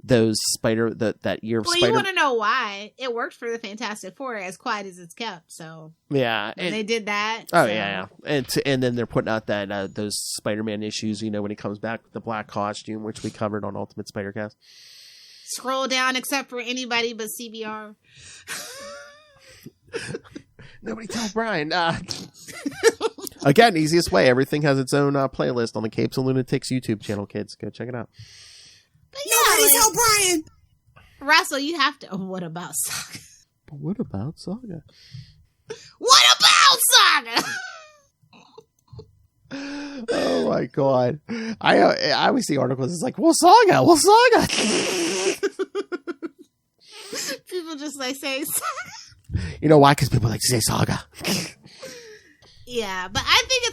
those that year of Spider. Well, you want to know why? It worked for the Fantastic Four, as quiet as it's kept. So yeah, they did that. Oh so. Yeah, and then they're putting out that those Spider-Man issues. When he comes back with the black costume, which we covered on Ultimate Spider-Cast. Scroll down, except for anybody but CBR. Nobody tell Brian. Again, easiest way. Everything has its own playlist on the Capes and Lunatics YouTube channel, kids. Go check it out. But nobody tell Brian. Russell, you have to. Oh, what about Saga? But what about Saga? What about Saga? Oh my god! I always see articles. It's like, well, Saga. People just like say Saga. You know why? Because people like to say Saga. Yeah, but I think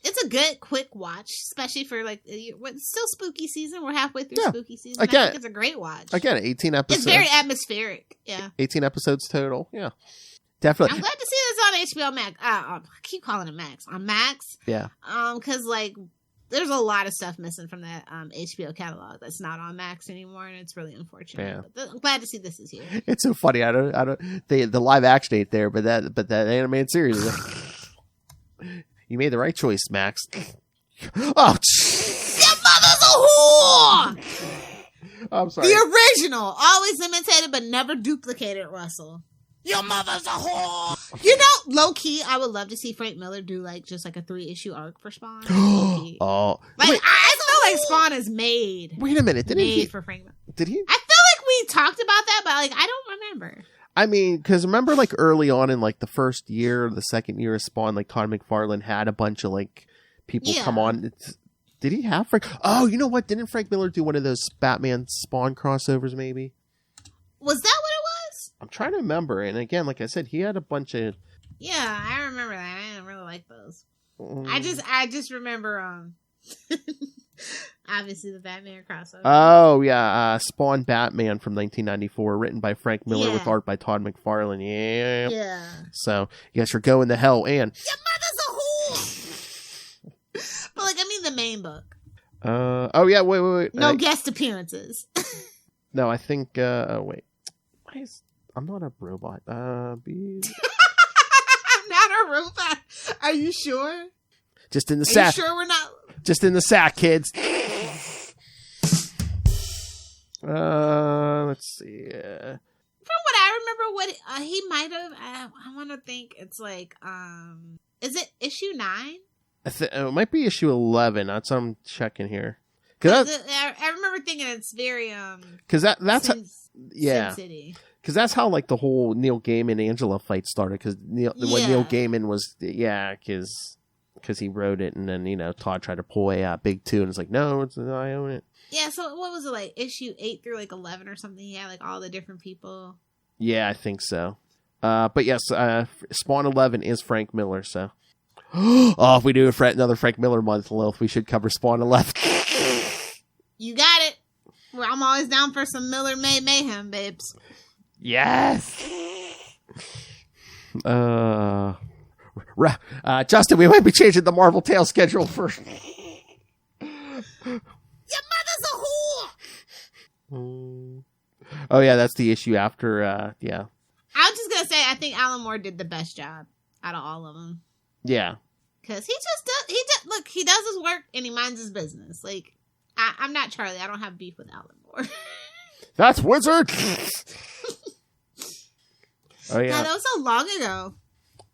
it's a good, quick watch, especially for like, it's still spooky season. We're halfway through spooky season. Again, I think it's a great watch. Again, 18 episodes. It's very atmospheric. Yeah. 18 episodes total. Yeah. Definitely. I'm glad to see this on HBO Max. I keep calling it Max. On Max. Yeah. Because like, there's a lot of stuff missing from that HBO catalog that's not on Max anymore, and it's really unfortunate. Yeah. But I'm glad to see this is here. It's so funny. I don't. The live action ain't there, but that animated series is like, you made the right choice, Max. Oh, your mother's a whore. I'm sorry. The original, always imitated but never duplicated. Russell. Your mother's a whore. You know, low key, I would love to see Frank Miller do like just like a 3-issue arc for Spawn. Oh, like wait, I feel like Spawn is made. Wait a minute, didn't he? For Frank Miller. Did he? I feel like we talked about that, but like I don't remember. I mean, because remember, like early on in like the first year, or the second year of Spawn, like Todd McFarlane had a bunch of like people come on. Did he have Frank? Oh, you know what? Didn't Frank Miller do one of those Batman Spawn crossovers? Maybe. Was that what it was? I'm trying to remember. And again, like I said, he had a bunch of. Yeah, I remember that. I didn't really like those. I just remember obviously the Batman crossover. Oh yeah, Spawn Batman from 1994, written by Frank Miller with art by Todd McFarlane. Yeah. So yes, you're going to hell, and your mother's a whore. But like, I mean, the main book. Oh yeah, wait. No guest appearances. No, I think. Wait. I'm not a robot. I'm not a robot. Are you sure? Just in the sack. Are you sure we're not? Just in the sack, kids. Let's see. From what I remember, what he might have, I want to think it's like, is it issue 9? It might be issue 11. That's what I'm checking here. I remember thinking it's very because that's Sin City. Because that's how like the whole Neil Gaiman Angela fight started. Because when Neil Gaiman was because he wrote it, and then Todd tried to pull a big 2, and it's like, no, I own it. Yeah, so what was it, like issue 8 through like 11 or something? Yeah, like all the different people. Yeah, I think so. But yes, Spawn 11 is Frank Miller. So, if we do another Frank Miller month, Lilith, we should cover Spawn 11. You got it. Well, I'm always down for some Miller mayhem, babes. Yes. Justin, we might be changing the Marvel Tales schedule for. Your mother's a whore. Oh yeah, that's the issue after. Yeah. I was just gonna say, I think Alan Moore did the best job out of all of them. Yeah. Because he does his work and he minds his business. Like, I'm not Charlie. I don't have beef with Alan Moore. That's Wizard. Oh yeah. God, that was so long ago.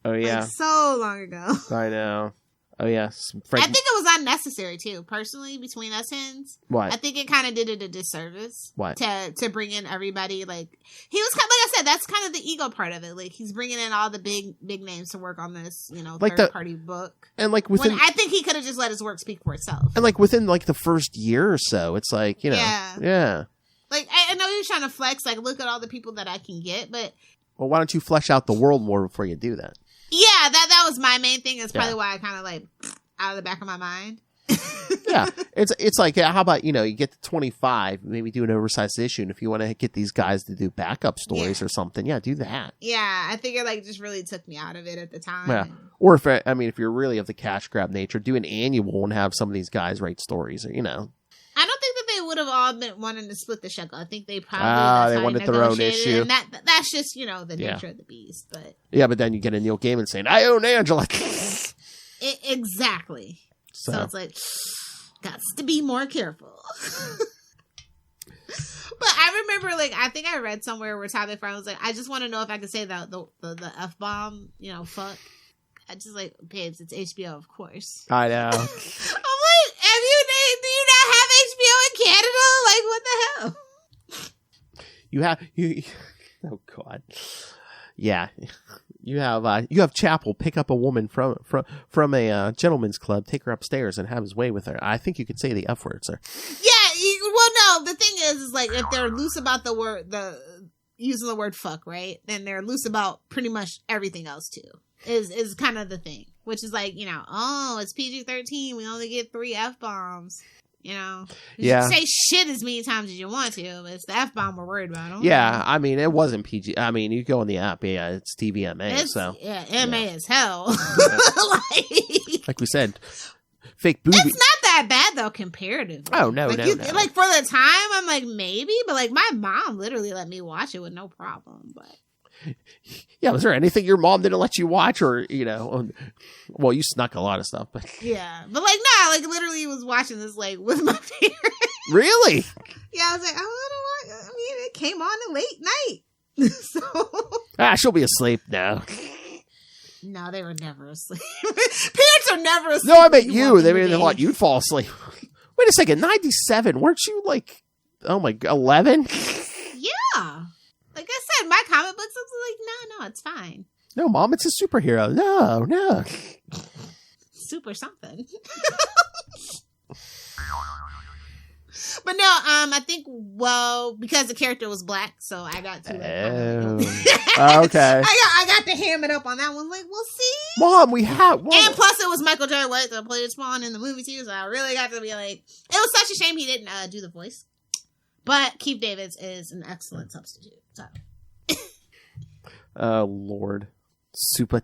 Oh yeah. Like, so long ago. I know. Oh yeah. I think it was unnecessary too. Personally, between us hens, what? I think it kind of did it a disservice. What? To bring in everybody, like he was kind of, like I said, that's kind of the ego part of it. Like he's bringing in all the big names to work on this, like third party book. And like within, I think he could have just let his work speak for itself. And like within like the first year or so, it's like yeah. Like I know he was trying to flex, like look at all the people that I can get, but well, why don't you flesh out the world more before you do that? Yeah, that was my main thing. It's probably why I kind of like out of the back of my mind. Yeah, it's like, how about you get to 25, maybe do an oversized issue, and if you want to get these guys to do backup stories or something, do that. Yeah, I think it like just really took me out of it at the time. Yeah, or if you're really of the cash grab nature, do an annual and have some of these guys write stories, or I don't think that they would have all been wanting to split the shekel. I think they probably they wanted their own issue, and that's just the nature of the beast. But but then you get a Neil Gaiman saying, "I own Angela." Exactly. So it's like, got to be more careful. But I remember, like, I think I read somewhere where Todd McFarlane was like, I just want to know if I could say the F-bomb, fuck. I just like, babes, it's HBO, of course. I know. I'm like, do you not have HBO in Canada? Like, what the hell? You oh God. Yeah. You have Chapel pick up a woman from a gentleman's club, take her upstairs, and have his way with her. I think you could say the F word, sir. Yeah, well, no, the thing is like, if they're loose about using the word fuck, right? Then they're loose about pretty much everything else too. Is kind of the thing, which is like, oh, it's PG-13. We only get 3 F-bombs. You can say shit as many times as you want to, but it's the F-bomb we're worried about. Yeah, I mean, it wasn't PG. I mean, you go in the app, it's TVMA, so. Yeah, MA as hell. Like we said, fake booby. It's not that bad, though, comparatively. Oh, no, like, no. Like, for the time, I'm like, maybe, but like, my mom literally let me watch it with no problem, but. Yeah, was there anything your mom didn't let you watch, or well, you snuck a lot of stuff, but yeah, but like, nah, like literally was watching this like with my parents. Really? Yeah, I was like, I want to watch. I mean, it came on a late night, so she'll be asleep now. No, they were never asleep. Parents are never asleep. No, I bet you. They thought you'd fall asleep. Wait a second, 97? Weren't you like, oh my god, 11? Yeah. Like I said, my comic books, I was like, no, it's fine. No, Mom, it's a superhero. No. Super something. But no, I think, well, because the character was black, so I got to okay. I got to ham it up on that one. Like, we'll see. Mom, we have. Whoa. And plus, it was Michael J. White that played Spawn in the movie too, so I really got to be like, it was such a shame he didn't do the voice. But Keith Davids is an excellent substitute. So. Oh, Lord. Super.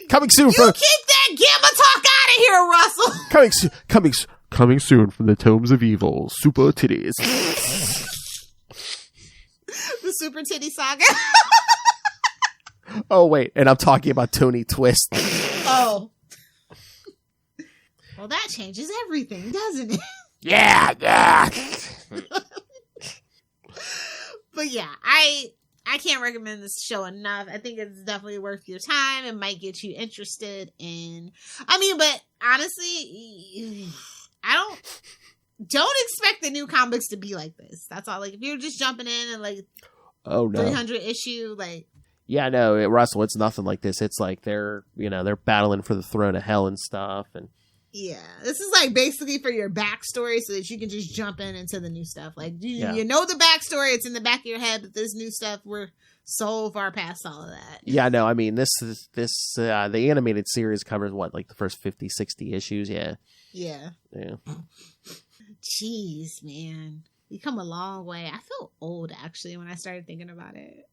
Coming soon from. Keep that Gamma talk out of here, Russell. Coming soon from the Tomes of Evil. Super titties. The Super Titty Saga. Oh, wait. And I'm talking about Tony Twist. Oh. Well, that changes everything, doesn't it? Yeah. But yeah, I can't recommend this show enough. I think it's definitely worth your time. It might get you interested in. I mean, but honestly, don't expect the new comics to be like this. That's all. Like, if you're just jumping in and like, oh no, 300 issue, like. Yeah, no, Russell, it's nothing like this. It's like they're battling for the throne of hell and stuff, and. Yeah, this is like basically for your backstory so that you can just jump into the new stuff. Like, you know the backstory, it's in the back of your head, but this new stuff, we're so far past all of that. Yeah, no, I mean, the animated series covers what, like the first 50, 60 issues? Yeah. Yeah. Jeez, man. We come a long way. I feel old, actually, when I started thinking about it.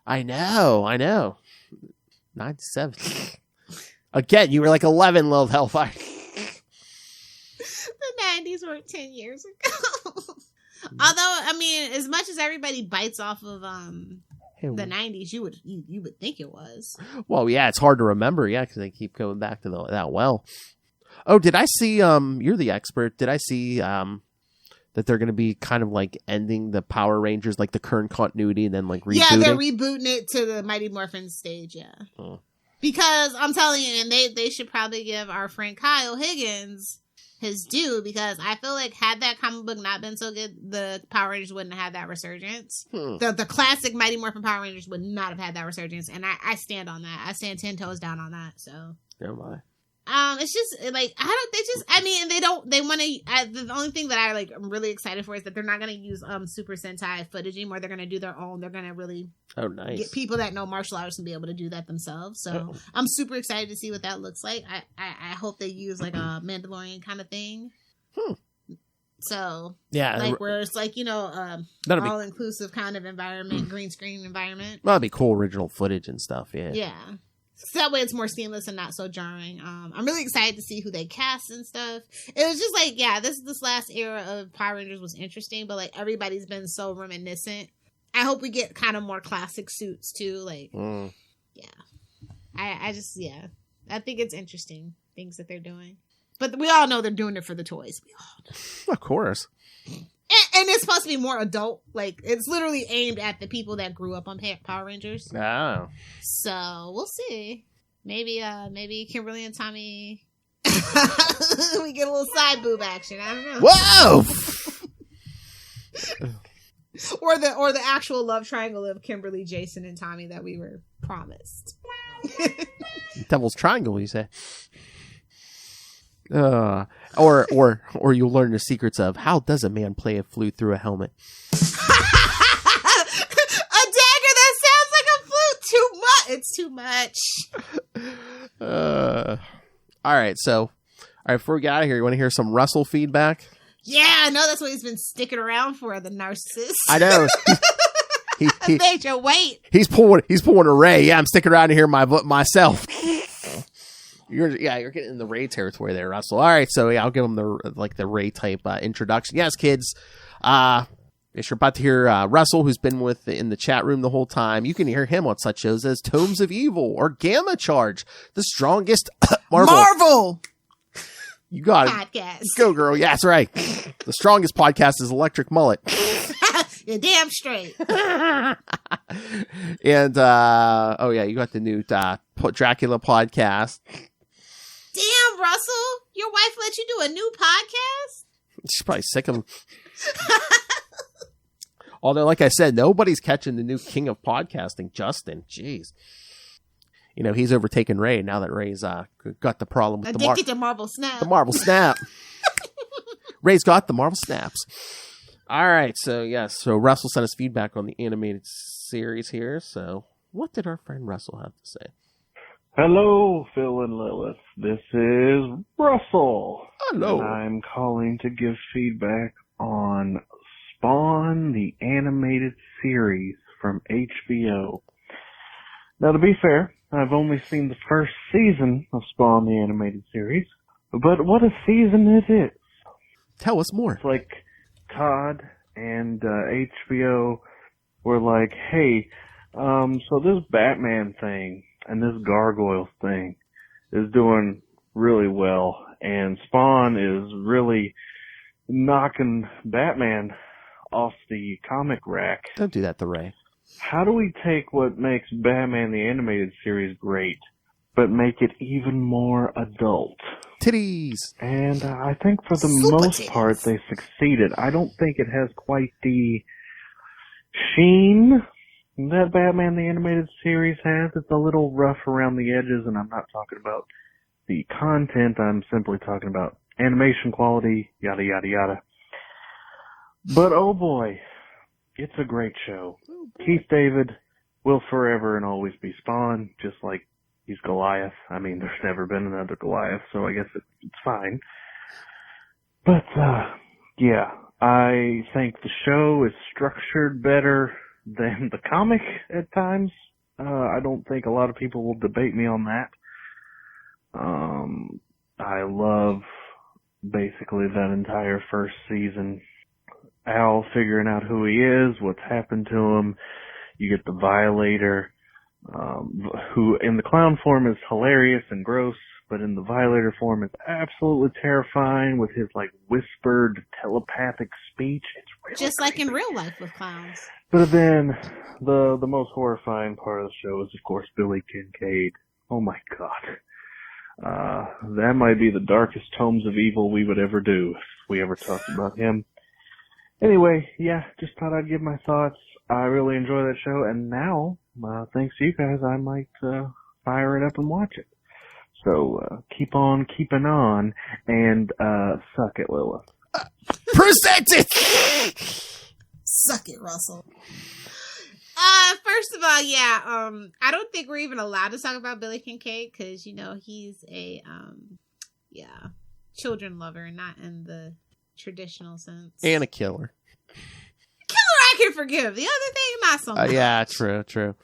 I know. 97. Again, you were like 11, little hellfire. The 90s were 10 years ago. Although, I mean, as much as everybody bites off of the 90s, you would think it was. Well, yeah, it's hard to remember, because they keep going back to that well. Oh, did I see, you're the expert, did I see that they're going to be kind of like ending the Power Rangers, like the current continuity, and then like rebooting? Yeah, they're rebooting it to the Mighty Morphin stage, yeah. Oh. Because I'm telling you, and they should probably give our friend Kyle Higgins his due, because I feel like had that comic book not been so good, the Power Rangers wouldn't have had that resurgence. The classic Mighty Morphin Power Rangers would not have had that resurgence, and I stand on that. I stand 10 toes down on that. So. Oh my. It's just like they want to. The only thing that I'm really excited for is that they're not going to use Super Sentai footage anymore. They're going to do their own. They're going to really get people that know martial arts and be able to do that themselves. So I'm super excited to see what that looks like. I hope they use like a Mandalorian kind of thing. So like where it's like all inclusive kind of environment, green screen environment. Well, that'd be cool, original footage and stuff. Yeah. So that way it's more seamless and not so jarring. I'm really excited to see who they cast and stuff. It was just like, this last era of Power Rangers was interesting, but like everybody's been so reminiscent. I hope we get kind of more classic suits too. Like, I think it's interesting things that they're doing. But we all know they're doing it for the toys. We all know. Of course. And it's supposed to be more adult. Like, it's literally aimed at the people that grew up on Power Rangers. Oh. So, we'll see. Maybe Kimberly and Tommy... we get a little side boob action. I don't know. Whoa! or the actual love triangle of Kimberly, Jason, and Tommy that we were promised. Devil's Triangle, you say? Or you'll learn the secrets of how does a man play a flute through a helmet? A dagger that sounds like a flute. Too much. It's too much. All right, before we get out of here, you want to hear some Russell feedback? Yeah, I know that's what he's been sticking around for, the narcissist. I know. He made you wait. He's pulling a Ray. Yeah, I'm sticking around to hear myself. You're getting in the Ray territory there, Russell. All right, so yeah, I'll give him the Ray type introduction. Yes, kids. Yes, you're about to hear Russell, who's been in the chat room the whole time. You can hear him on such shows as Tomes of Evil or Gamma Charge, the strongest Marvel. You got it. Podcast. Go, girl. Yeah, that's right. The strongest podcast is Electric Mullet. You're damn straight. And, you got the new Dracula podcast. Damn, Russell. Your wife let you do a new podcast? She's probably sick of him. Although, like I said, nobody's catching the new king of podcasting, Justin. Jeez. You know, he's overtaken Ray now that Ray's got the problem with addicted to Marvel Snap. The Marvel Snap. Ray's got the Marvel Snaps. All right, so Russell sent us feedback on the animated series here. So what did our friend Russell have to say? Hello, Phil and Lilith. This is Russell. Hello. And I'm calling to give feedback on Spawn, the animated series from HBO. Now, to be fair, I've only seen the first season of Spawn, the animated series, but what a season it is. Tell us more. It's like Todd and HBO were like, hey, so this Batman thing and this Gargoyles thing is doing really well, and Spawn is really knocking Batman off the comic rack. Don't do that to Ray. How do we take what makes Batman the animated series great, but make it even more adult? Titties! And I think for the most part they succeeded. I don't think it has quite the sheen that Batman the animated series has. It's a little rough around the edges, and I'm not talking about the content. I'm simply talking about animation quality, yada, yada, yada. But oh boy, it's a great show. Keith David will forever and always be Spawn, just like he's Goliath. I mean, there's never been another Goliath, so I guess it's fine. But, yeah, I think the show is structured better than the comic at times. I don't think a lot of people will debate me on that. I love basically that entire first season. Al figuring out who he is, what's happened to him. You get the Violator, who in the clown form is hilarious and gross, but in the Violator form is absolutely terrifying with his like whispered telepathic speech. It's really just crazy. like in real life with clowns. But then the most horrifying part of the show is of course Billy Kincaid. Oh my god. That might be the darkest tomes of evil we would ever do if we ever talked about him. Anyway, yeah, just thought I'd give my thoughts. I really enjoy that show, and now, thanks to you guys, I might fire it up and watch it. So, keep on keeping on, and suck it, Lilith. Present it! Suck it, Russell. First of all, yeah, I don't think we're even allowed to talk about Billy Kincaid, because, you know, he's a, children lover, not in the traditional sense. And a killer. I can forgive. The other thing, not so much. Yeah, true.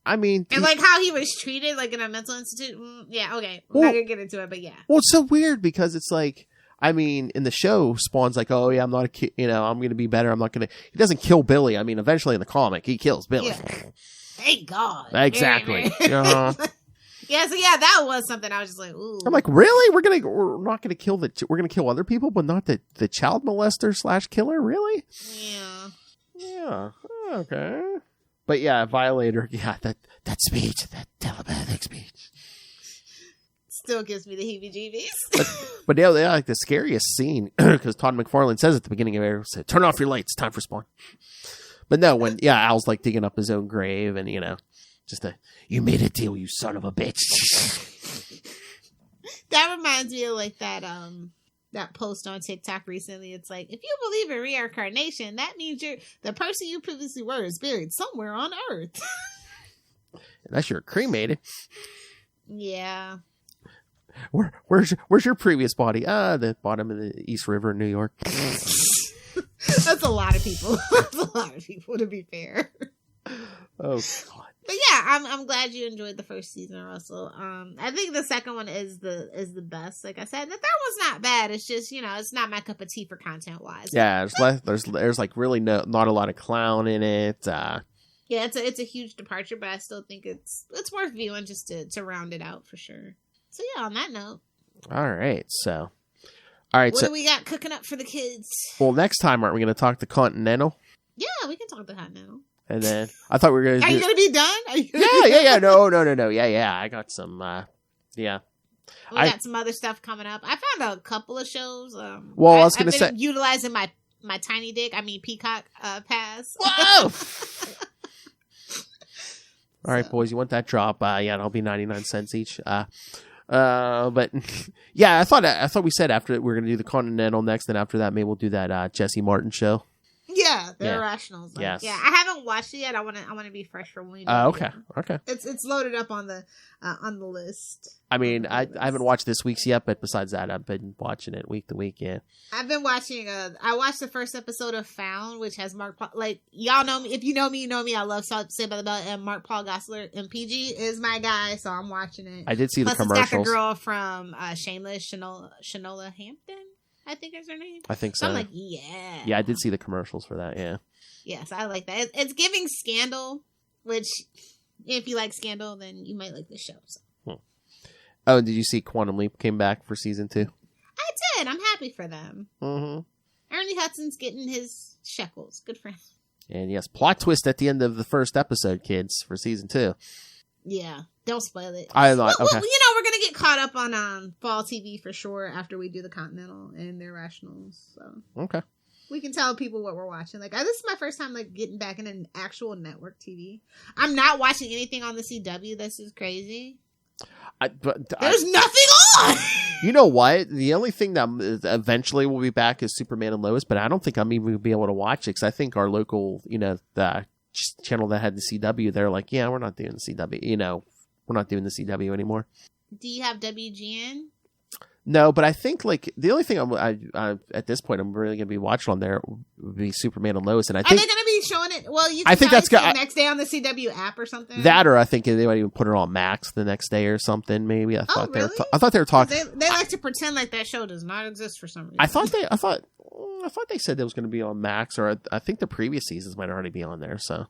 I mean... And like how he was treated, like in a mental institute. Yeah, okay. We're not going to get into it, but yeah. Well, it's so weird because it's like, I mean, in the show, Spawn's like, oh yeah, I'm not a kid, you know, I'm going to be better. I'm not going to... He doesn't kill Billy. I mean, eventually in the comic, he kills Billy. Yeah. Thank God. Exactly. Uh-huh. Yeah, so yeah, that was something I was just like, ooh. I'm like, really? We're not gonna kill we're gonna kill other people, but not the child molester / killer, really? Yeah. Yeah. Okay. But yeah, Violator. Yeah, that speech, that telepathic speech, still gives me the heebie-jeebies. but yeah, they like the scariest scene because Todd McFarlane says at the beginning of every episode, "Turn off your lights, time for spawn." But no, when Al's like digging up his own grave, and you made a deal, you son of a bitch. That reminds me of like that post on TikTok recently. It's like, if you believe in reincarnation, that means the person you previously were is buried somewhere on Earth. Unless you're cremated. Yeah. Where's your previous body? The bottom of the East River in New York. That's a lot of people. That's a lot of people, to be fair. Oh God. But yeah, I'm glad you enjoyed the first season, Russell. I think the second one is the best. Like I said, the third one's not bad. It's just, it's not my cup of tea for content wise. Yeah, there's like really not a lot of clown in it. Yeah, it's a huge departure, but I still think it's worth viewing just to round it out for sure. So yeah, on that note. All right, so what do we got cooking up for the kids? Well, next time, aren't we going to talk the Continental? Yeah, we can talk the Continental. And then I thought we were going to. Are you going to be done? Yeah. No. Yeah. I got some. Yeah. We got some other stuff coming up. I found a couple of shows. I was going to say, utilizing my tiny dick. I mean Peacock pass. Whoa! All right, boys. You want that drop? It'll be 99 cents each. But yeah, I thought we said after we're going to do the Continental next, and after that maybe we'll do that Jesse Martin show. Yeah, the Irrationals. Yes. Yeah, I haven't watched it yet. I want to be fresh for when we do okay. It's loaded up on the list. I mean, I haven't watched this week's yet, but besides that, I've been watching it week to week. Yeah, I've been watching. I watched the first episode of Found, which has Mark Paul. Like, y'all know me. If you know me, you know me. I love Saved by the Bell, and Mark Paul Gosselaar. MPG is my guy, so I'm watching it. I did see the commercials. It's got the girl from Shameless, Shanola Hampton, I think is her name. I think so. I'm like, yeah. Yeah, I did see the commercials for that. Yeah. Yes, I like that. It's giving Scandal, which if you like Scandal, then you might like this show. So. Oh, did you see Quantum Leap came back for season 2? I did. I'm happy for them. Mm-hmm. Ernie Hudson's getting his shekels. Good for him. And yes, plot twist at the end of the first episode, kids, for season 2. Yeah, don't spoil it. I thought, okay. We're going to get caught up on fall TV for sure after we do the Continental and their Rationals. So. Okay. We can tell people what we're watching. Like, this is my first time getting back in an actual network TV. I'm not watching anything on the CW. This is crazy. There's nothing on. You know what? The only thing that eventually will be back is Superman and Lois, but I don't think I'm even going to be able to watch it because I think our local, the channel that had the CW, they're like, yeah, we're not doing the CW. We're not doing the CW anymore. Do you have WGN? No, but I think the only thing I at this point I'm really going to be watching on there would be Superman and Lois, and I think are they going to be showing it? Well, you can the next day on the CW app or something. That, or I think they might even put it on Max the next day or something. Maybe I thought really? I thought they were talking. They like to pretend like that show does not exist for some reason. I thought they said it was going to be on Max, or I think the previous seasons might already be on there. So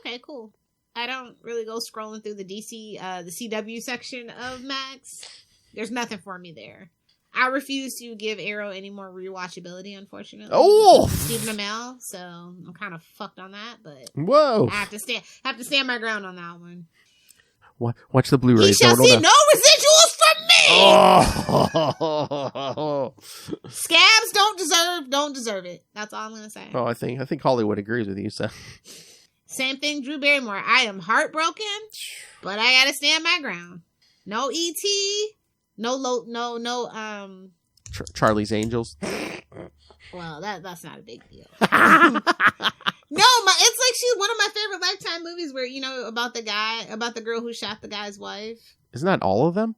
okay, cool. I don't really go scrolling through the the CW section of Max. There's nothing for me there. I refuse to give Arrow any more rewatchability, unfortunately. Oh, Stephen Amell, so I'm kind of fucked on that. But whoa, I have to stand my ground on that one. Watch the Blu-ray. You shall see no residuals from me. Oh. Scabs don't deserve it. That's all I'm gonna say. Oh, I think Hollywood agrees with you. So same thing, Drew Barrymore. I am heartbroken, but I gotta stand my ground. No E.T. No. Charlie's Angels. Well, that's not a big deal. No, it's like she's one of my favorite Lifetime movies where, about the girl who shot the guy's wife. Isn't that all of them?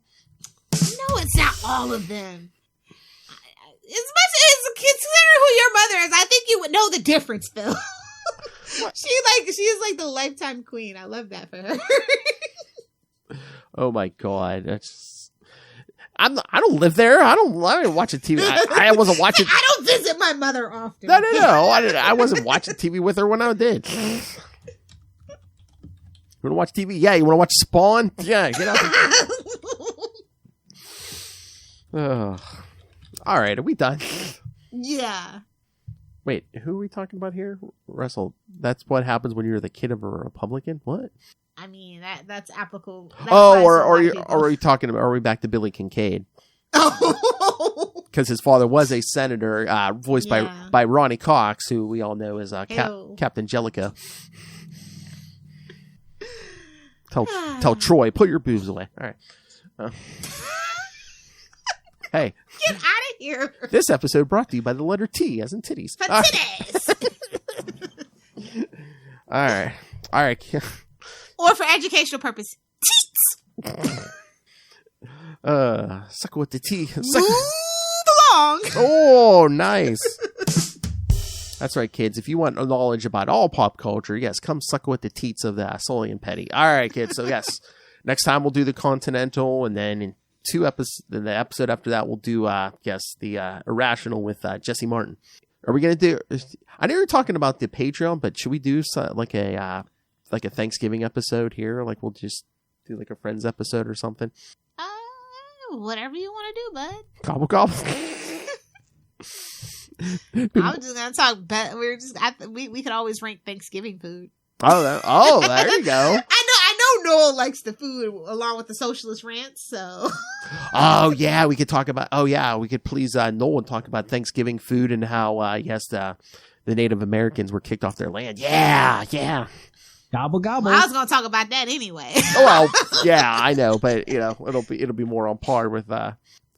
No, it's not all of them. As much as consider who your mother is, I think you would know the difference, Phil. She is like the Lifetime queen. I love that for her. Oh my God. I don't live there. I don't watch TV. I wasn't watching. I don't visit my mother often. No. I wasn't watching TV with her when I did. You want to watch TV? Yeah. You want to watch Spawn? Yeah. Get out there. All right, are we done? Yeah. Wait, who are we talking about here? Russell, that's what happens when you're the kid of a Republican? What? I mean, that's applicable. Are we back to Billy Kincaid? Oh. Because his father was a senator, voiced by Ronnie Cox, who we all know as Captain Jellicoe. Tell Troy, put your boobs away. All right. Hey. Get out of here. This episode brought to you by the letter T, as in titties. For titties. All right. Or for educational purpose. Teats. Suck with the T. Move along. Oh, nice. That's right, kids. If you want knowledge about all pop culture, yes, come suck with the teats of the Sully and Petty. All right, kids. So, yes, next time we'll do the Continental, and then in the episode after that, we'll do, the Irrational with Jesse Martin. Are we going to do... I know you're talking about the Patreon, but should we do like a Thanksgiving episode here? Like, we'll just do like a Friends episode or something? Whatever you want to do, bud. Gobble, gobble. I was just gonna talk. We could always rank Thanksgiving food. Oh, there you go. I know. Noel likes the food along with the socialist rants. So. Oh yeah, we could talk about. Oh yeah, we could please Noel and talk about Thanksgiving food and how the Native Americans were kicked off their land. Yeah. Gobble gobble. Well, I was gonna talk about that anyway. Oh well, yeah, I know, but it'll be more on par with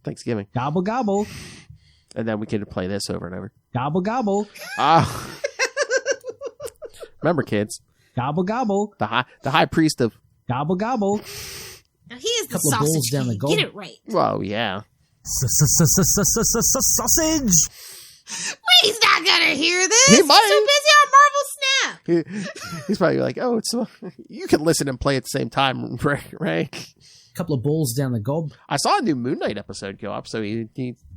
Thanksgiving. Gobble gobble. And then we can play this over and over. Gobble gobble. Remember, kids. Gobble gobble. The high priest of gobble gobble. Now he is the sausage down the king. Get it right. Well, yeah. Sausage. He's not gonna hear this. He He's might. too busy on Marvel Snap. He's probably like, oh, you can listen and play at the same time, right? Couple of balls down the gob. I saw a new Moon Knight episode go up, so he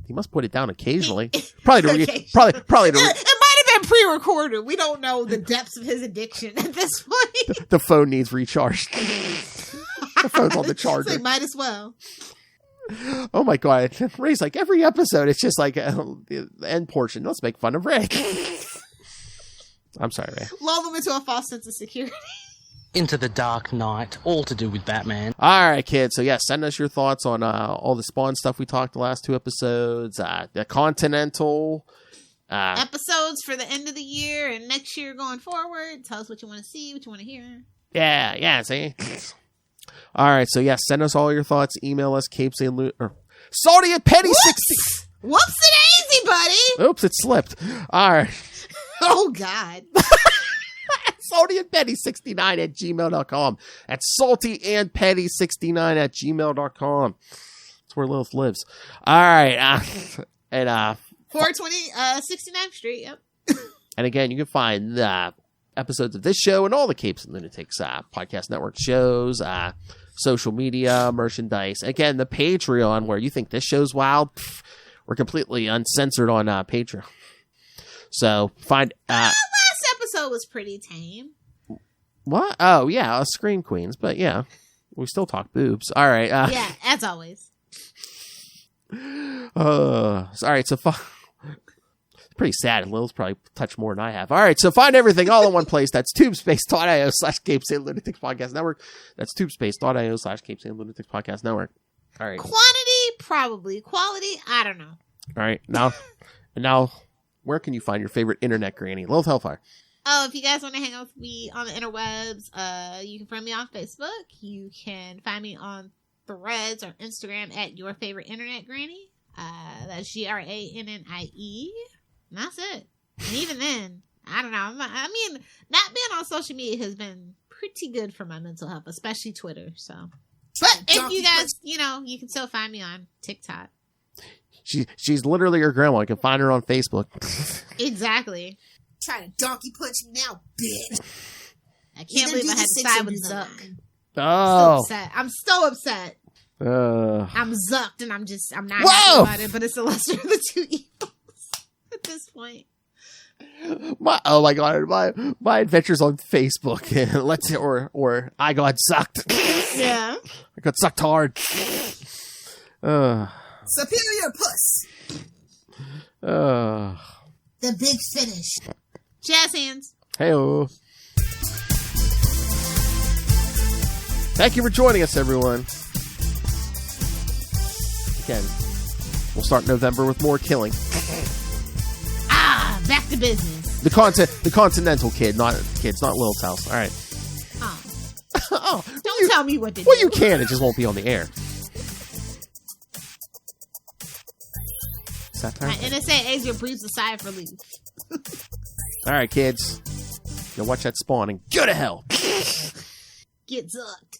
must put it down occasionally. Probably to It might have been pre-recorded. We don't know the depths of his addiction at this point. The phone needs recharged. The phone's on the charger. So might as well. Oh my god. Ray's like, every episode, it's just like the end portion. Let's make fun of Ray. I'm sorry, Ray. Lull them into a false sense of security. Into the Dark Knight, all to do with Batman. All right, kids. So, yeah, send us your thoughts on all the Spawn stuff we talked the last two episodes, the Continental. Episodes for the end of the year and next year going forward. Tell us what you want to see, what you want to hear. Yeah, see? All right, so, yeah, send us all your thoughts. Email us, Salty and Petty 60. Whoopsie-daisy, buddy. Oops, it slipped. All right. Oh, God. saltyandpetty69 at gmail.com. That's saltyandpetty69 at gmail.com. That's where Lilith lives. All right. And 420 69th Street, yep. And again, you can find episodes of this show and all the Capes and Lunatics podcast network shows, social media, merchandise. Again, the Patreon, where you think this show's wild, we're completely uncensored on Patreon. So find... last episode was pretty tame. What? Oh, yeah, Scream Queens. But yeah, we still talk boobs. All right. Yeah, as always. All right, so it's pretty sad. Lil's probably touched more than I have. All right, so find everything all in one place. That's tubespace.io/CapesandLunatics Podcast Network. That's tubespace.io/CapesandLunatics Podcast Network. All right. Quantity, probably. Quality, I don't know. All right, now, where can you find your favorite internet granny? Lilith Hellfire. Oh, if you guys want to hang out with me on the interwebs, you can friend me on Facebook. You can find me on Threads or Instagram at Your Favorite Internet Granny. That's GRANNIE. And that's it. And even then, I don't know. I mean, not being on social media has been pretty good for my mental health, especially Twitter. So, but if you guys, you can still find me on TikTok. She's literally your grandma. You can find her on Facebook. Exactly. Try to donkey punch me now, bitch. I can't believe I had to side with Zuck. Oh. I'm so upset. I'm zucked and I'm not happy about it, but it's the lesser of the two evils at this point. Oh my god, my adventures on Facebook. or I got sucked. Yeah. I got sucked hard. Superior puss. The big finish. Jazz hands. Hey-o. Thank you for joining us, everyone. Again, we'll start November with more killing. Back to business. The Continental kid, not Lilith's house. All right. Oh. Don't tell me what to do. Well, you can. It just won't be on the air. Is that time? My NSA exit breathes a sigh of relief. All right, kids. Go watch that Spawn and go to hell. Get zucked.